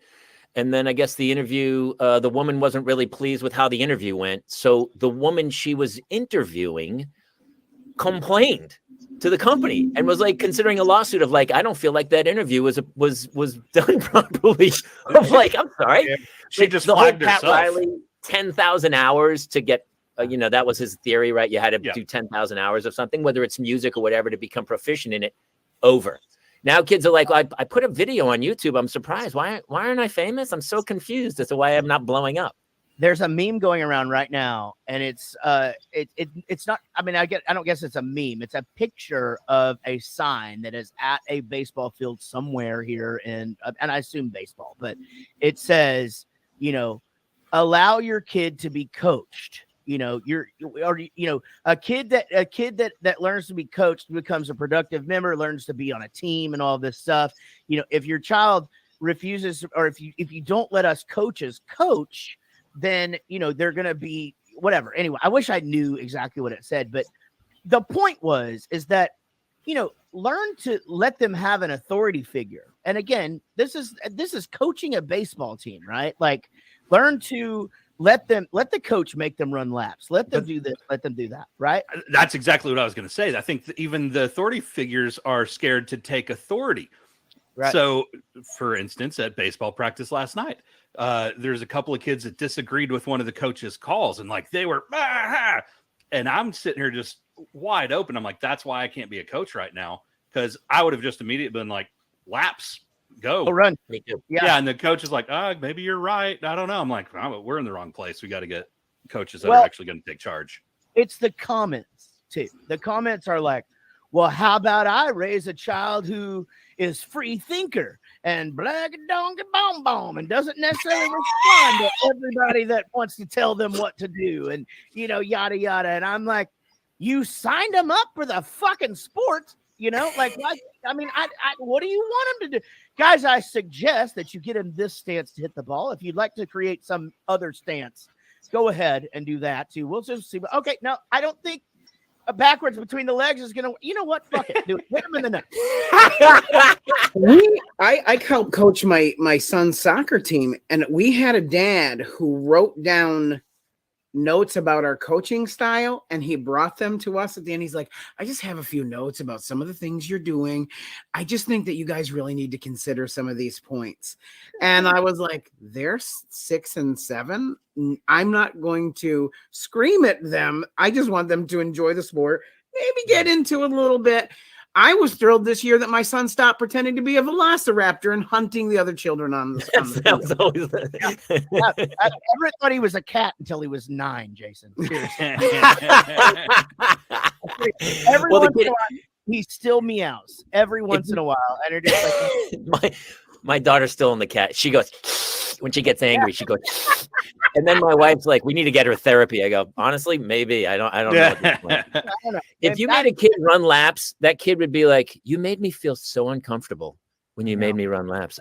And then I guess the interview, the woman wasn't really pleased with how the interview went. So the woman she was interviewing complained to the company and was like considering a lawsuit of like, I don't feel like that interview was done properly. I'm like, I'm sorry. Yeah. She just the whole Pat Riley 10,000 hours to get, that was his theory, right? You had to do 10,000 hours of something, whether it's music or whatever, to become proficient in it. Over. Now kids are like, I put a video on YouTube. I'm surprised. Why aren't I famous? I'm so confused as to why I'm not blowing up. There's a meme going around right now, and it's not. I mean, I don't guess it's a meme. It's a picture of a sign that is at a baseball field somewhere here and I assume baseball, but it says, allow your kid to be coached. A kid that learns to be coached becomes a productive member, learns to be on a team and all this stuff. If your child refuses, or if you don't let us coaches coach, then, they're going to be whatever. Anyway, I wish I knew exactly what it said, but the point is that, learn to let them have an authority figure. And again, this is coaching a baseball team, right? Like, learn to let the coach make them run laps. Let them do this. Let them do that. Right. That's exactly what I was going to say. I think even the authority figures are scared to take authority. Right. So, for instance, at baseball practice last night, there's a couple of kids that disagreed with one of the coach's calls, and like they were, and I'm sitting here just wide open. I'm like, that's why I can't be a coach right now, because I would have just immediately been like, laps. Go run. Me too. Yeah. And the coach is like, maybe you're right. I don't know. I'm like, we're in the wrong place. We got to get coaches that are actually going to take charge. It's the comments too. The comments are like, well, how about I raise a child who is free thinker and black donga boom boom and doesn't necessarily respond to everybody that wants to tell them what to do and, yada, yada. And I'm like, you signed them up for the fucking sport. Like, what do you want them to do? Guys, I suggest that you get in this stance to hit the ball. If you'd like to create some other stance, go ahead and do that too. We'll just see. Okay, no, I don't think a backwards between the legs is going to, you know what? Fuck it. Do it. Hit him in the nuts. I helped coach my son's soccer team, and we had a dad who wrote down notes about our coaching style, and he brought them to us at the end. He's like, I just have a few notes about some of the things you're doing. I just think that you guys really need to consider some of these points. And I was like, they're 6 and 7. I'm not going to scream at them. I just want them to enjoy the sport, maybe get into it a little bit. I was thrilled this year that my son stopped pretending to be a velociraptor and hunting the other children on the field. I never thought he was a cat until he was 9, Jason. Every once in a while, he still meows every once in a while. And it is like, my daughter's still in the cat. She goes, when she gets angry, she goes, and then my wife's like, we need to get her therapy. I go, honestly, maybe. I don't know. At this point. If you made a kid run laps, that kid would be like, you made me feel so uncomfortable when you made me run laps.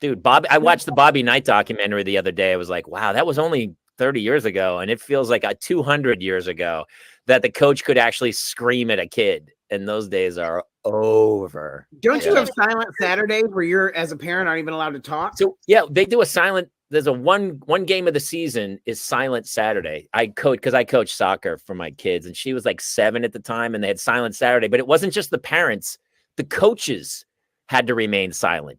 Dude, Bob, I watched the Bobby Knight documentary the other day. I was like, wow, that was only 30 years ago, and it feels like 200 years ago that the coach could actually scream at a kid. And those days are over. Don't you have silent Saturdays where you're, as a parent, aren't even allowed to talk? So yeah, they do a silent. There's a one game of the season is silent Saturday. I coach soccer for my kids, and she was like 7 at the time, and they had silent Saturday. But it wasn't just the parents; the coaches had to remain silent.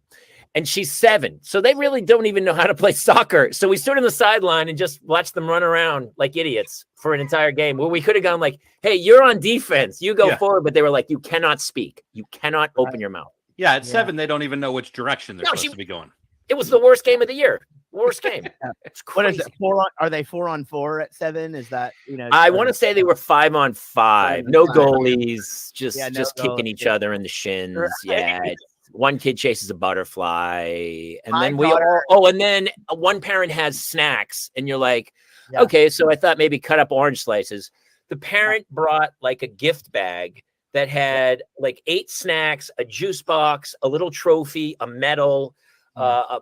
And she's 7, so they really don't even know how to play soccer. So we stood on the sideline and just watched them run around like idiots for an entire game. Where we could have gone like, "Hey, you're on defense. You go forward," but they were like, "You cannot speak. You cannot open your mouth." Yeah, at 7, they don't even know which direction they're supposed to be going. It was the worst game of the year. Worst game. It's crazy. What is it? Are they 4-on-4 at 7? Is that, I want to say they were 5-on-5. No 5. goalies, just kicking goalies. each other in the shins. Right. Yeah. One kid chases a butterfly, and My then daughter- and then one parent has snacks, and you're like, okay, so I thought maybe cut up orange slices. The parent brought like a gift bag that had like 8 snacks, a juice box, a little trophy, a medal. I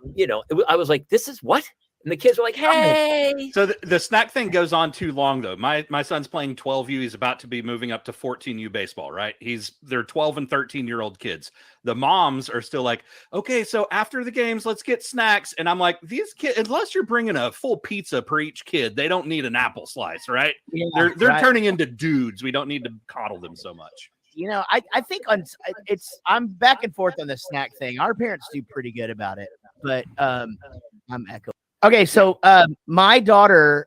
was like, this is what? And the kids were like, hey. So the snack thing goes on too long, though. My son's playing 12U. He's about to be moving up to 14U baseball, right? They're 12 and 13-year-old kids. The moms are still like, okay, so after the games, let's get snacks. And I'm like, these kids, unless you're bringing a full pizza per each kid, they don't need an apple slice, right? Yeah, they're turning into dudes. We don't need to coddle them so much. I think I'm back and forth on the snack thing. Our parents do pretty good about it, but I'm echoing. Okay, so my daughter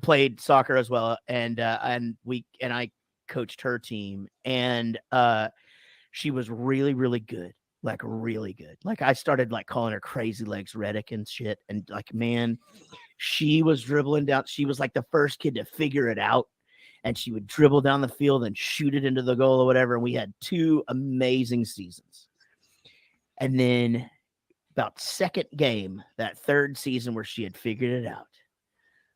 played soccer as well, and I coached her team, and she was really, really good, like really good. Like I started like calling her Crazy Legs Reddick and shit, and like man, she was dribbling down. She was like the first kid to figure it out. And she would dribble down the field and shoot it into the goal or whatever. And we had 2 amazing seasons. And then about second game, that third season where she had figured it out,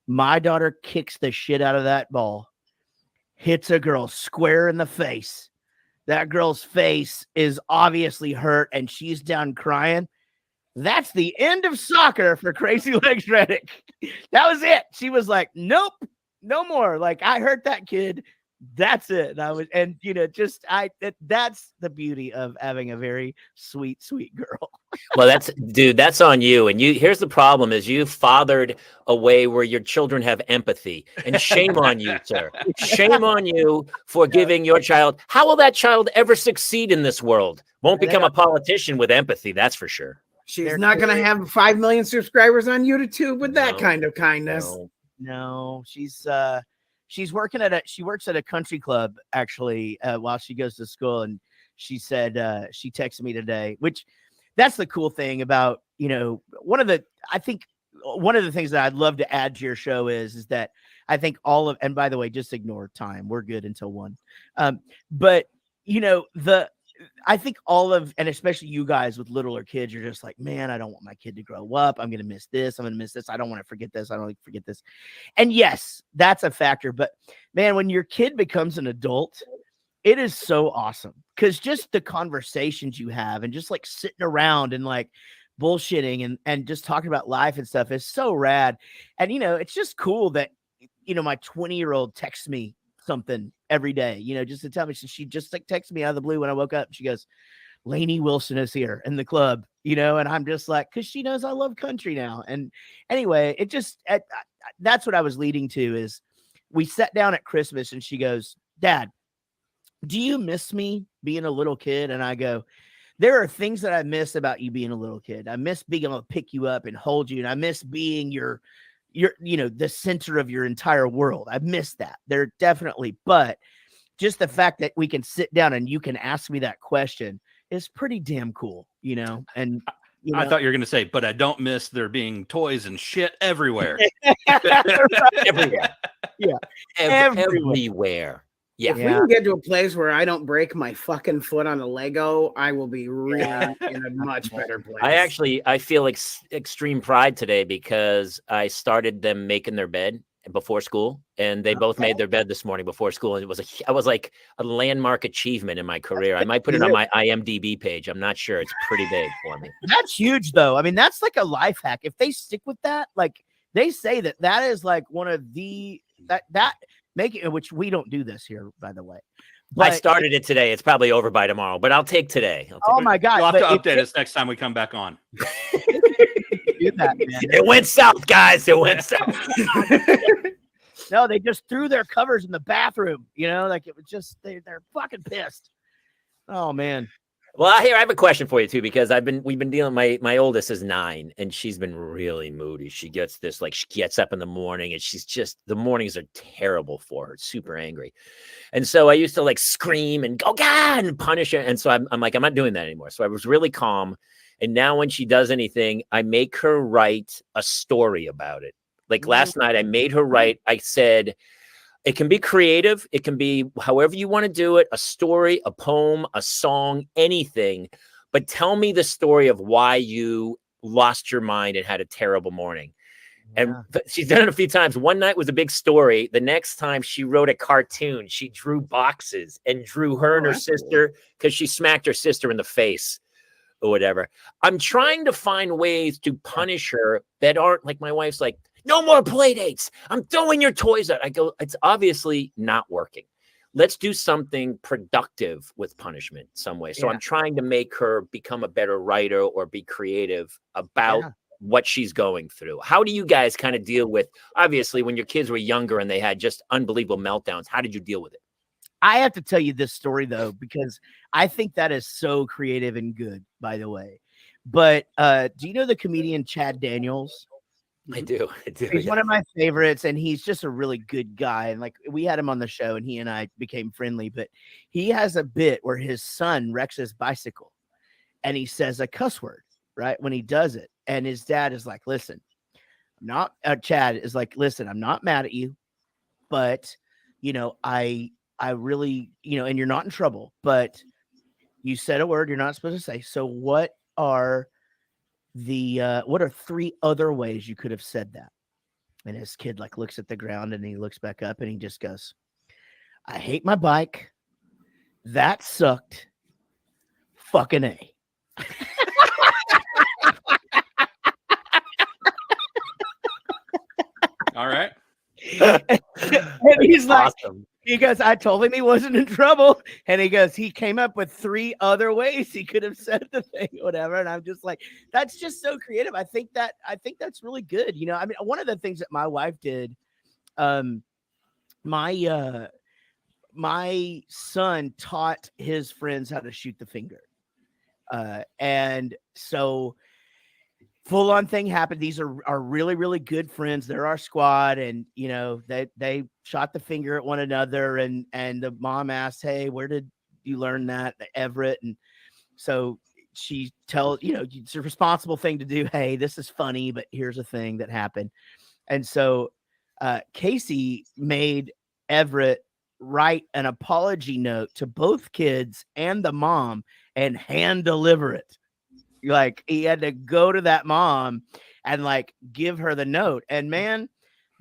my daughter kicks the shit out of that ball, hits a girl square in the face. That girl's face is obviously hurt and she's down crying. That's the end of soccer for Crazy Legs Reddick. That was it. She was like, nope. No more. Like I hurt that kid. That's it. That's the beauty of having a very sweet, sweet girl. Well, that's on you. And here's the problem is you fathered a way where your children have empathy, and shame on you, sir. Shame on you for giving your child. How will that child ever succeed in this world? Won't become a politician with empathy. That's for sure. She's not going to have 5 million subscribers on YouTube with that kind of kindness. No, she works at a country club actually while she goes to school, and she said she texted me today, which that's the cool thing about one of the things that I'd love to add to your show is that I think and by the way, just ignore time, we're good until 1, but I think and especially you guys with littler kids, you're just like, man, I don't want my kid to grow up. I'm going to miss this. I'm going to miss this. I don't want to forget this. I don't want to forget this. And yes, that's a factor. But man, when your kid becomes an adult, it is so awesome because just the conversations you have and just like sitting around and like bullshitting and just talking about life and stuff is so rad. And, it's just cool that, my 20-year-old texts me something every day, just to tell me. So she just like texted me out of the blue when I woke up. She goes, Lainey Wilson is here in the club, and I'm just like, because she knows I love country now. And anyway, that's what I was leading to is we sat down at Christmas and she goes, Dad, do you miss me being a little kid? And I go, there are things that I miss about you being a little kid. I miss being able to pick you up and hold you. And I miss being you're the center of your entire world. I miss that. They're definitely, but just the fact that we can sit down and you can ask me that question is pretty damn cool, and I thought you were going to say, but I don't miss there being toys and shit everywhere. Everywhere. Yeah. Everywhere. Yeah. If we can get to a place where I don't break my fucking foot on a Lego, I will be really in a much better place. I feel extreme pride today because I started them making their bed before school, and they both made their bed this morning before school. And I was like a landmark achievement in my career. I might put it on my IMDb page. I'm not sure. It's pretty big for me. That's huge though. I mean, that's like a life hack. If they stick with that, like They say that is like one of the that making, which we don't do this here, by the way. I started it today. It's probably over by tomorrow, but I'll take today. Oh my God. You'll have to update us next time we come back on. Do that, man. It went south, guys. It went south. No, they just threw their covers in the bathroom. You know, like it was just they're fucking pissed. Oh man. Well, here I have a question for you too, because we've been dealing. My oldest is 9, and she's been really moody. She gets this, like, she gets up in the morning, and she's just, the mornings are terrible for her, super angry. And so I used to like scream and go God and punish her. And so I'm like, I'm not doing that anymore. So I was really calm. And now when she does anything, I make her write a story about it. Like last night, I made her write. I said, it can be creative. It can be however you want to do it, a story, a poem, a song, anything. But tell me the story of why you lost your mind and had a terrible morning. And she's done it a few times. One night was a big story. The next time she wrote a cartoon. She drew boxes and drew her and her sister because she smacked her sister in the face or whatever. I'm trying to find ways to punish her that aren't like my wife's like, no more play dates. I'm throwing your toys out. I go, it's obviously not working. Let's do something productive with punishment some way. So I'm trying to make her become a better writer or be creative about what she's going through. How do you guys kind of deal with, obviously, when your kids were younger and they had just unbelievable meltdowns? How did you deal with it? I have to tell you this story, though, because I think that is so creative and good, by the way. But do you know the comedian Chad Daniels? I do. He's one of my favorites, and he's just a really good guy. And like, we had him on the show, and he and I became friendly. But he has a bit where his son wrecks his bicycle, and he says a cuss word right when he does it. And his dad is like, "Listen, Chad is like, listen, I'm not mad at you, but you know, I really, you know, and you're not in trouble, but you said a word you're not supposed to say. So what are 3 other ways you could have said that?" And his kid like looks at the ground and he looks back up and he just goes, "I hate my bike. That sucked. Fucking A." All right. And he's like, awesome. He goes, "I told him he wasn't in trouble." And he goes, he came up with 3 other ways he could have said the thing, whatever. And I'm just like, that's just so creative. I think that's really good. You know, I mean, one of the things that my wife did, my son taught his friends how to shoot the finger. And so full on thing happened. These are really, really good friends. They're our squad. And, you know, they shot the finger at one another. And the mom asked, "Hey, where did you learn that?" Everett. And so she tells, you know, it's a responsible thing to do. "Hey, this is funny, but here's a thing that happened." And so Casey made Everett write an apology note to both kids and the mom and hand deliver it. Like, he had to go to that mom and like give her the note. And man,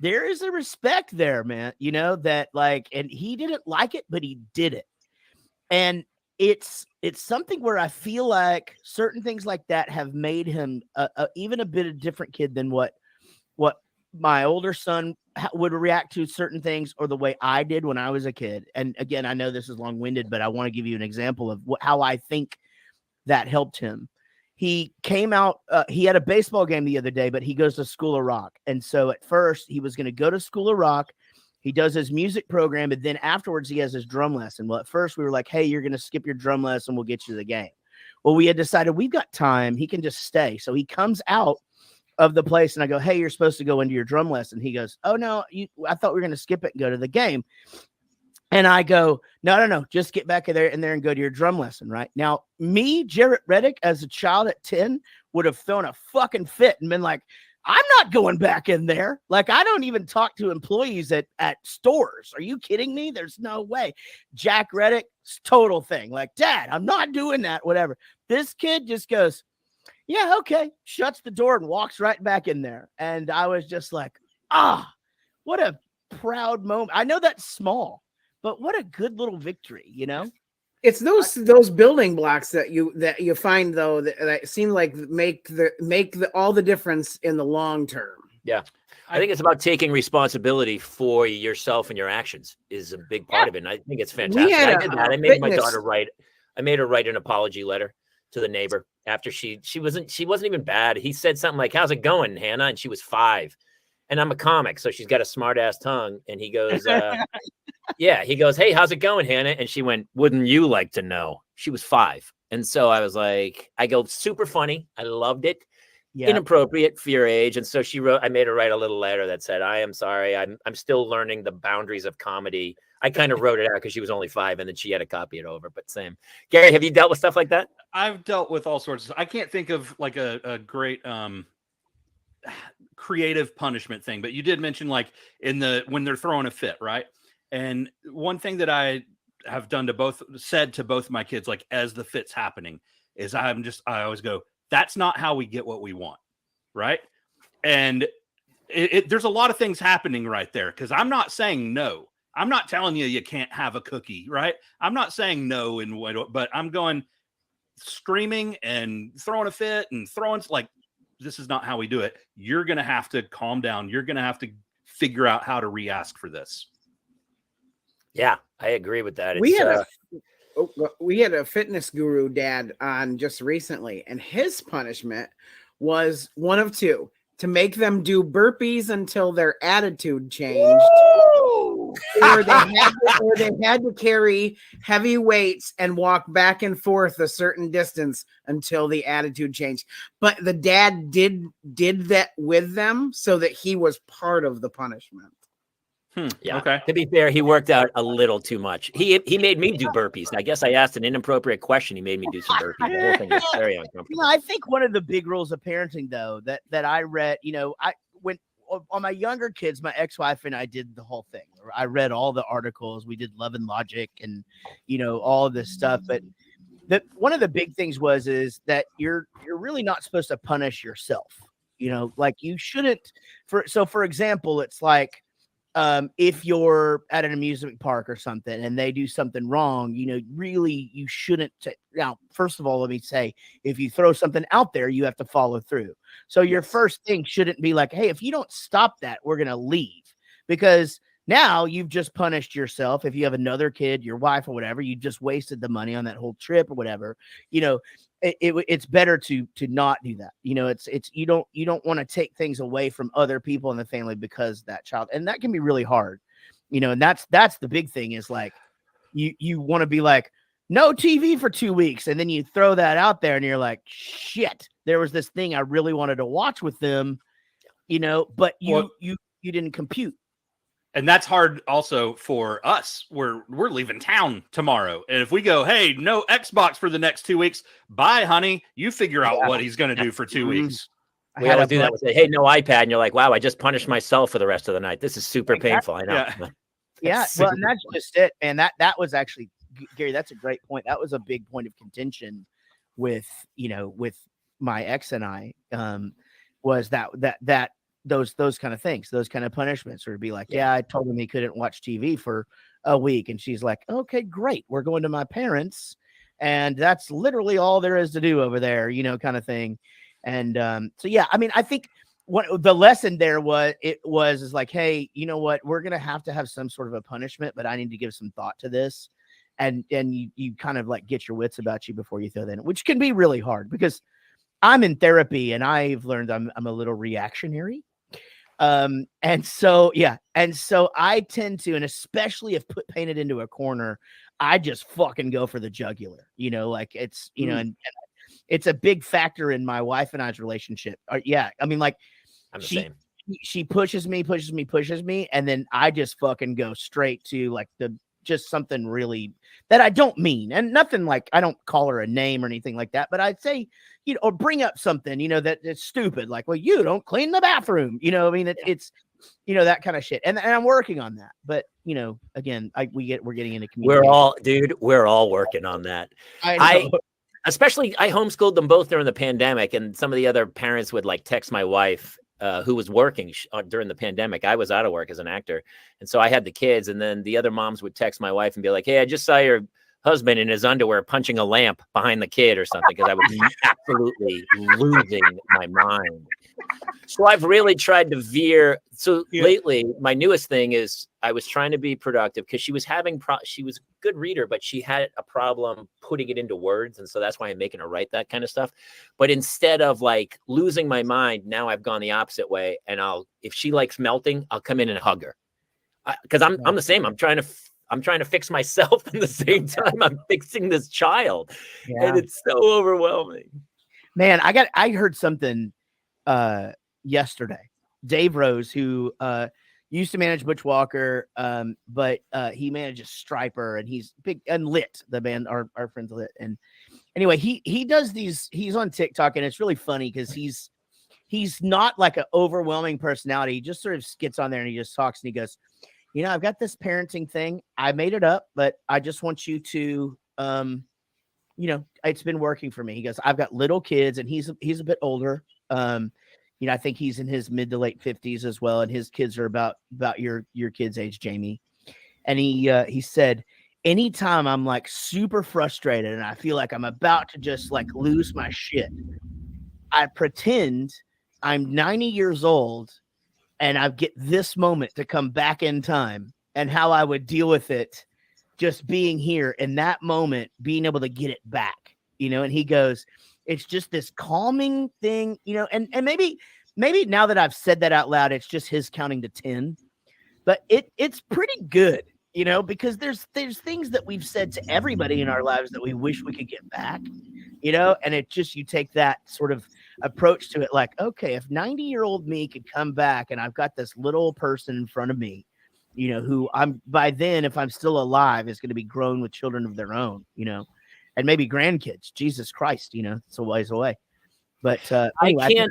there is a respect there, man, you know, that like, and he didn't like it, but he did it. And it's something where I feel like certain things like that have made him even a bit of different kid than what my older son would react to certain things, or the way I did when I was a kid. And again, I know this is long-winded, but I want to give you an example of how I think that helped him. He came out, he had a baseball game the other day, but he goes to School of Rock. And so at first he was going to go to School of Rock. He does his music program, and then afterwards he has his drum lesson. Well, at first we were like, "Hey, you're going to skip your drum lesson. We'll get you to the game." Well, we had decided we've got time. He can just stay. So he comes out of the place and I go, "Hey, you're supposed to go into your drum lesson." He goes, "Oh no, I thought we were going to skip it and go to the game." And I go, no, just get back in there and go to your drum lesson. Right now, me, Jaret Reddick, as a child at 10, would have thrown a fucking fit and been like, "I'm not going back in there. Like, I don't even talk to employees at stores. Are you kidding me? There's no way." Jack Reddick's total thing. Like, "Dad, I'm not doing that," whatever. This kid just goes, "Yeah, okay," shuts the door and walks right back in there. And I was just like, what a proud moment. I know that's small, but what a good little victory, you know? It's those building blocks that you find though that seem like make all the difference in the long term. Yeah. I think it's about taking responsibility for yourself and your actions is a big part of it. And I think it's fantastic. had I did that. I made my fitness- daughter write. I made her write an apology letter to the neighbor after she wasn't even bad. He said something like, "How's it going, Hannah?" And she was 5. And I'm a comic, so she's got a smart ass tongue. And he goes, yeah, he goes, "Hey, how's it going, Hannah?" And she went, "Wouldn't you like to know?" She was 5. And so I was like, I go, super funny. I loved it. Yeah. Inappropriate for your age. And so I made her write a little letter that said, "I am sorry. I'm still learning the boundaries of comedy." I kind of wrote it out because she was only 5, and then she had to copy it over. But same. Gary, have you dealt with stuff like that? I've dealt with all sorts of. I can't think of like a great creative punishment thing, but you did mention like when they're throwing a fit, right? And one thing that I have said to both my kids, like as the fit's happening, is I always go, "That's not how we get what we want," right? And there's a lot of things happening right there because I'm not saying no. I'm not telling you can't have a cookie, right? I'm not saying no, but I'm going screaming and throwing a fit and like, this is not how we do it. You're going to have to calm down. You're going to have to figure out how to re-ask for this. Yeah, I agree with that. We had a fitness guru dad on just recently, and his punishment was one of two: to make them do burpees until their attitude changed, or they had to carry heavy weights and walk back and forth a certain distance until the attitude changed. But the dad did that with them so that he was part of the punishment. Yeah. Okay. To be fair, he worked out a little too much. He made me do burpees. I guess I asked an inappropriate question. He made me do some burpees. The whole thing was very uncomfortable. I think one of the big rules of parenting, though, that I read, when on my younger kids, my ex-wife and I did the whole thing. I read all the articles. We did Love and Logic and, all of this stuff. But one of the big things is that you're really not supposed to punish yourself. Like you shouldn't. For example, it's like, if you're at an amusement park or something and they do something wrong, really you shouldn't. Now, first of all, let me say, if you throw something out there, you have to follow through. So your first thing shouldn't be like, "Hey, if you don't stop that, we're going to leave," because now you've just punished yourself. If you have another kid, your wife or whatever, you just wasted the money on that whole trip or whatever. It's better to not do that. It's you don't want to take things away from other people in the family because that child, and that can be really hard. And that's the big thing is like you want to be like, no TV for 2 weeks, and then you throw that out there and you're like, shit, there was this thing I really wanted to watch with them, but you didn't compute. And that's hard also for us. We're leaving town tomorrow. And if we go, "Hey, no Xbox for the next 2 weeks. Bye, honey. You figure out what he's going to do for 2 weeks." We always do that. We say, "Hey, no iPad." And you're like, "Wow, I just punished myself for the rest of the night. This is super painful." I know. Yeah. Well, and that's just it. And that was actually, Gary, that's a great point. That was a big point of contention with my ex and I, was that those kind of things, those kind of punishments, would be like, "Yeah, I told him he couldn't watch TV for a week." And she's like, "Okay, great. We're going to my parents. And that's literally all there is to do over there," kind of thing. And so, yeah, I mean, I think what the lesson there is like, "Hey, you know what? We're going to have some sort of a punishment, but I need to give some thought to this." And you kind of like get your wits about you before you throw that in, which can be really hard because I'm in therapy and I've learned I'm a little reactionary. And so I tend to, and especially if painted into a corner, I just fucking go for the jugular, like it's, and it's a big factor in my wife and I's relationship. Yeah. I mean, like I'm the same. She pushes me. And then I just fucking go straight to like just something really that I don't mean, and nothing like, I don't call her a name or anything like that, but I'd say, or bring up something, that it's stupid. Like, "Well, you don't clean the bathroom." I mean, it's, that kind of shit. And I'm working on that. But, again, we're getting into communication. We're all working on that. I homeschooled them both during the pandemic, and some of the other parents would like text my wife, who was working during the pandemic. I was out of work as an actor. And so I had the kids, and then the other moms would text my wife and be like, "Hey, I just saw your husband in his underwear punching a lamp behind the kid," or something, because I was absolutely losing my mind. So I've really tried to veer. So lately, my newest thing is I was trying to be productive because she was having she was a good reader, but she had a problem putting it into words. And so that's why I'm making her write that kind of stuff. But instead of like losing my mind, now I've gone the opposite way. And if she likes melting, I'll come in and hug her. Because I'm the same. I'm trying to fix myself at the same time I'm fixing this child. And it's so overwhelming. Man, I heard something yesterday. Dave Rose, who used to manage Butch Walker, but he manages Striper, and he's big and Lit, the band, our friends Lit. And anyway, he does these, he's on TikTok, and it's really funny because he's not like an overwhelming personality. He just sort of gets on there and he just talks and he goes, you know, I've got this parenting thing. I made it up, but I just want you to you know, it's been working for me. He goes, I've got little kids, and he's a bit older. You know, I think he's in his mid to late 50s as well, and his kids are about your kid's age, Jamie. And he said, anytime I'm like super frustrated and I feel like I'm about to just like lose my shit, I pretend I'm 90 years old and I get this moment to come back in time, and how I would deal with it just being here in that moment, being able to get it back, you know. And he goes, it's just this calming thing, you know, and maybe now that I've said that out loud, it's just his counting to 10, but it's pretty good, you know, because there's things that we've said to everybody in our lives that we wish we could get back, you know, and it just, you take that sort of approach to it, like, okay, if 90-year-old me could come back and I've got this little person in front of me, you know, who I'm, by then, if I'm still alive, is going to be grown with children of their own, you know, and maybe grandkids. Jesus Christ, you know, it's a ways away. But anyway,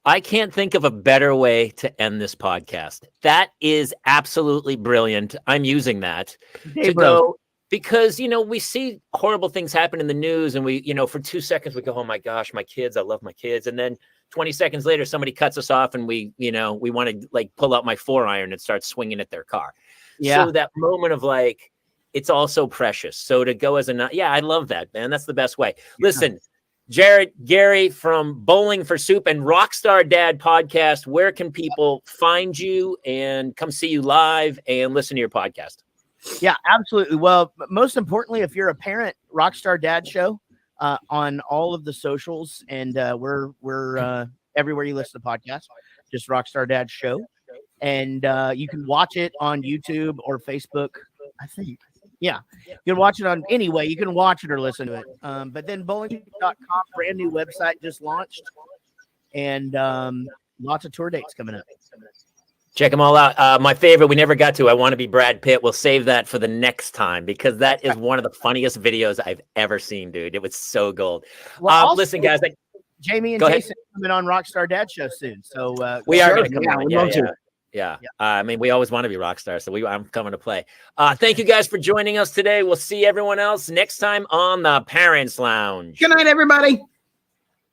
I can't think of a better way to end this podcast. That is absolutely brilliant. I'm using that to go, because, you know, we see horrible things happen in the news, and we, you know, for 2 seconds we go, oh my gosh, my kids, I love my kids. And then 20 seconds later, somebody cuts us off, and we, you know, we want to like pull out my 4-iron and start swinging at their car. Yeah. So that moment of like, it's all so precious. So to go as I love that, man. That's the best way. Yeah. Listen, Jaret, Gary from Bowling for Soup and Rockstar Dad podcast, where can people find you and come see you live and listen to your podcast? Yeah, absolutely. Well, most importantly, if you're a parent, Rockstar Dad Show on all of the socials, and we're everywhere you listen to podcasts, just Rockstar Dad Show. And you can watch it on YouTube or Facebook, I think. Yeah, you can watch it on any way. You can watch it or listen to it. But then bowling.com, brand new website just launched, and lots of tour dates coming up. Check them all out. My favorite, we never got to, I Want to Be Brad Pitt. We'll save that for the next time, because that is one of the funniest videos I've ever seen, dude. It was so gold. Well, listen, guys. Jamie and Jason coming on Rockstar Dad Show soon. So we are going to come on. Yeah. I mean, we always want to be rock stars, so I'm coming to play. Thank you guys for joining us today. We'll see everyone else next time on the Parents Lounge. Good night, everybody.